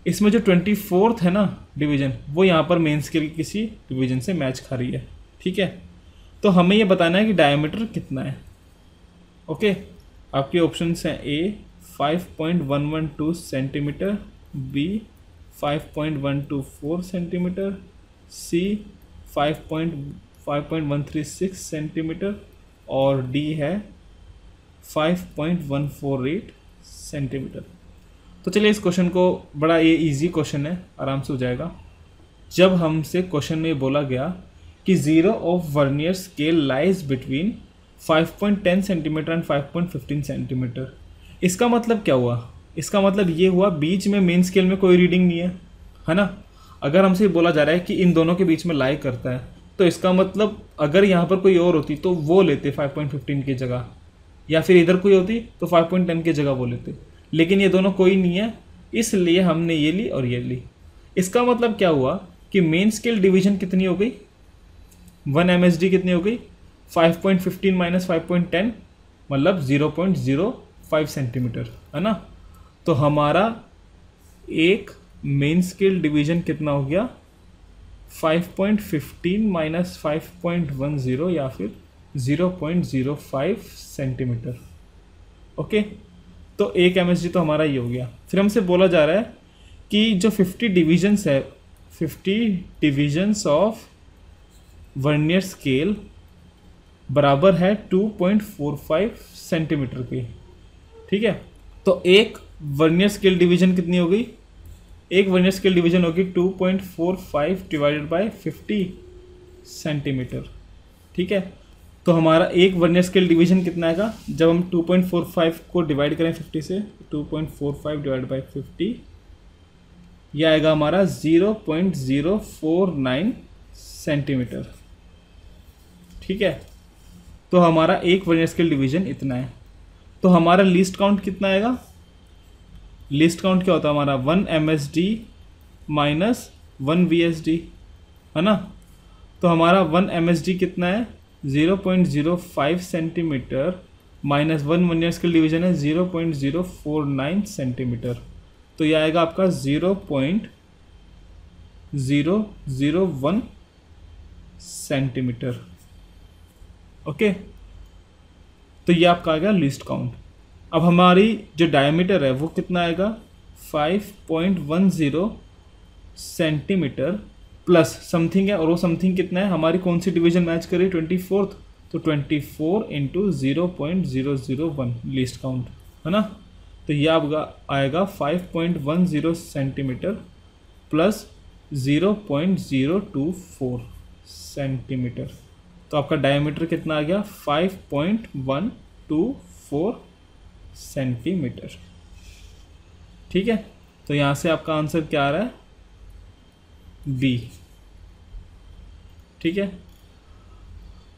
इसमें जो 24th है ना डिवीजन वो यहाँ पर मेन स्केल की किसी डिवीजन से मैच खा रही है। ठीक है, तो हमें ये बताना है कि डायमीटर कितना है। ओके, आपके ऑप्शंस हैं ए 5.112 सेंटीमीटर, बी 5.124 सेंटीमीटर, सी 5.136 सेंटीमीटर और डी है 5.148 सेंटीमीटर। तो चलिए इस क्वेश्चन को, बड़ा ये इजी क्वेश्चन है, आराम से हो जाएगा। जब हमसे क्वेश्चन में बोला गया कि zero of vernier scale lies between 5.10 centimetre and 5.15 centimetre, इसका मतलब क्या हुआ, इसका मतलब ये हुआ बीच में मेन स्केल में कोई रीडिंग नहीं है ना। अगर हमसे बोला जा रहा है कि इन दोनों के बीच में लाई करता है तो इसका मतलब अगर यहाँ पर कोई और होती तो वो लेते 5.15 की जगह, या फिर इधर कोई होती तो 5.10 की जगह वो लेते, लेकिन ये दोनों कोई नहीं है इसलिए हमने ये ली और ये ली। इसका मतलब क्या हुआ कि मेन स्केल डिवीजन कितनी हो गई, 1 MSD कितनी हो गई, 5.15 माइनस 5.10 मतलब 0.05 सेंटीमीटर, है ना। तो हमारा एक मेन स्केल डिवीजन कितना हो गया, 5.15 माइनस 5.10 या फिर 0.05 सेंटीमीटर। ओके, तो 1 MSD तो हमारा ये हो गया। फिर हमसे बोला जा रहा है कि जो 50 डिविजन्स है, 50 डिविजन्स ऑफ वर्नियर स्केल बराबर है 2.45 सेंटीमीटर के। ठीक है, तो एक वर्नियर स्केल डिवीजन कितनी हो गई, एक वर्नियर स्केल डिवीजन होगी 2.45 डिवाइडेड बाय 50 सेंटीमीटर। ठीक है, तो हमारा एक वर्नियर स्केल डिवीजन कितना आएगा, जब हम 2.45 को डिवाइड करें 50 से, 2.45 डिवाइड बाय 50 यह आएगा हमारा 0.049 सेंटीमीटर। ठीक है, तो हमारा एक वर्नियर स्केल डिवीजन इतना है। तो हमारा लीस्ट काउंट कितना आएगा, लीस्ट काउंट क्या होता है हमारा 1 MSD माइनस 1 VSD, है ना। तो हमारा 1 MSD कितना है, 0.05 centimetre minus 1 year scale division है 0.049 सेंटीमीटर। तो ये आएगा आपका 0.001 सेंटीमीटर। ओके, तो ये आपका आएगा लीस्ट काउंट। अब हमारी जो डायमीटर है वो कितना आएगा, 5.10 सेंटीमीटर प्लस समथिंग है, और वो समथिंग कितना है, हमारी कौन सी डिवीजन मैच करे, 24th, तो 24 इंटू 0.001 लीस्ट काउंट, है ना। तो ये आपका आएगा 5.10 सेंटीमीटर प्लस 0.024 सेंटीमीटर। तो आपका डायमीटर कितना आ गया, 5.124 सेंटीमीटर। ठीक है, तो यहाँ से आपका आंसर क्या आ रहा है, बी। ठीक है,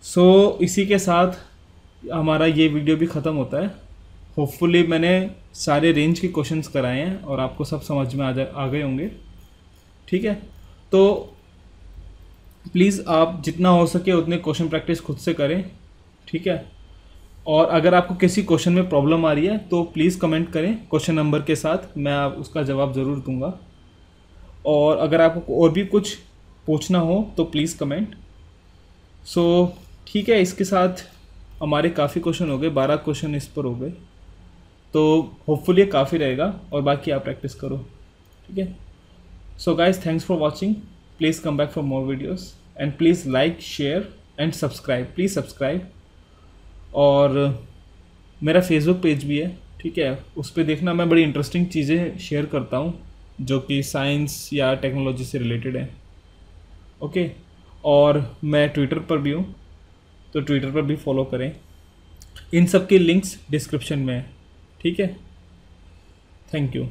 सो इसी के साथ हमारा ये वीडियो भी ख़त्म होता है। होपफुली मैंने सारे रेंज के क्वेश्चंस कराए हैं और आपको सब समझ में आ गए होंगे। ठीक है, तो प्लीज़ आप जितना हो सके उतने क्वेश्चन प्रैक्टिस खुद से करें। ठीक है, और अगर आपको किसी क्वेश्चन में प्रॉब्लम आ रही है तो प्लीज़ कमेंट करें क्वेश्चन नंबर के साथ, मैं उसका जवाब ज़रूर दूंगा। और अगर आपको और भी कुछ पूछना हो तो प्लीज़ कमेंट। सो ठीक है, इसके साथ हमारे काफ़ी क्वेश्चन हो गए, 12 क्वेश्चन इस पर हो गए, तो होपफुली ये काफ़ी रहेगा और बाकी आप प्रैक्टिस करो। ठीक है, so guys, thanks for watching, please come back for more videos and please like, share and subscribe, please subscribe. और मेरा फेसबुक पेज भी है, ठीक है, उस पर देखना, मैं बड़ी इंटरेस्टिंग चीज़ें शेयर करता हूँ जो कि साइंस या टेक्नोलॉजी से रिलेटेड है। ओके, और मैं ट्विटर पर भी हूँ, तो ट्विटर पर भी फॉलो करें। इन सब के लिंक्स डिस्क्रिप्शन में है। ठीक है, थैंक यू।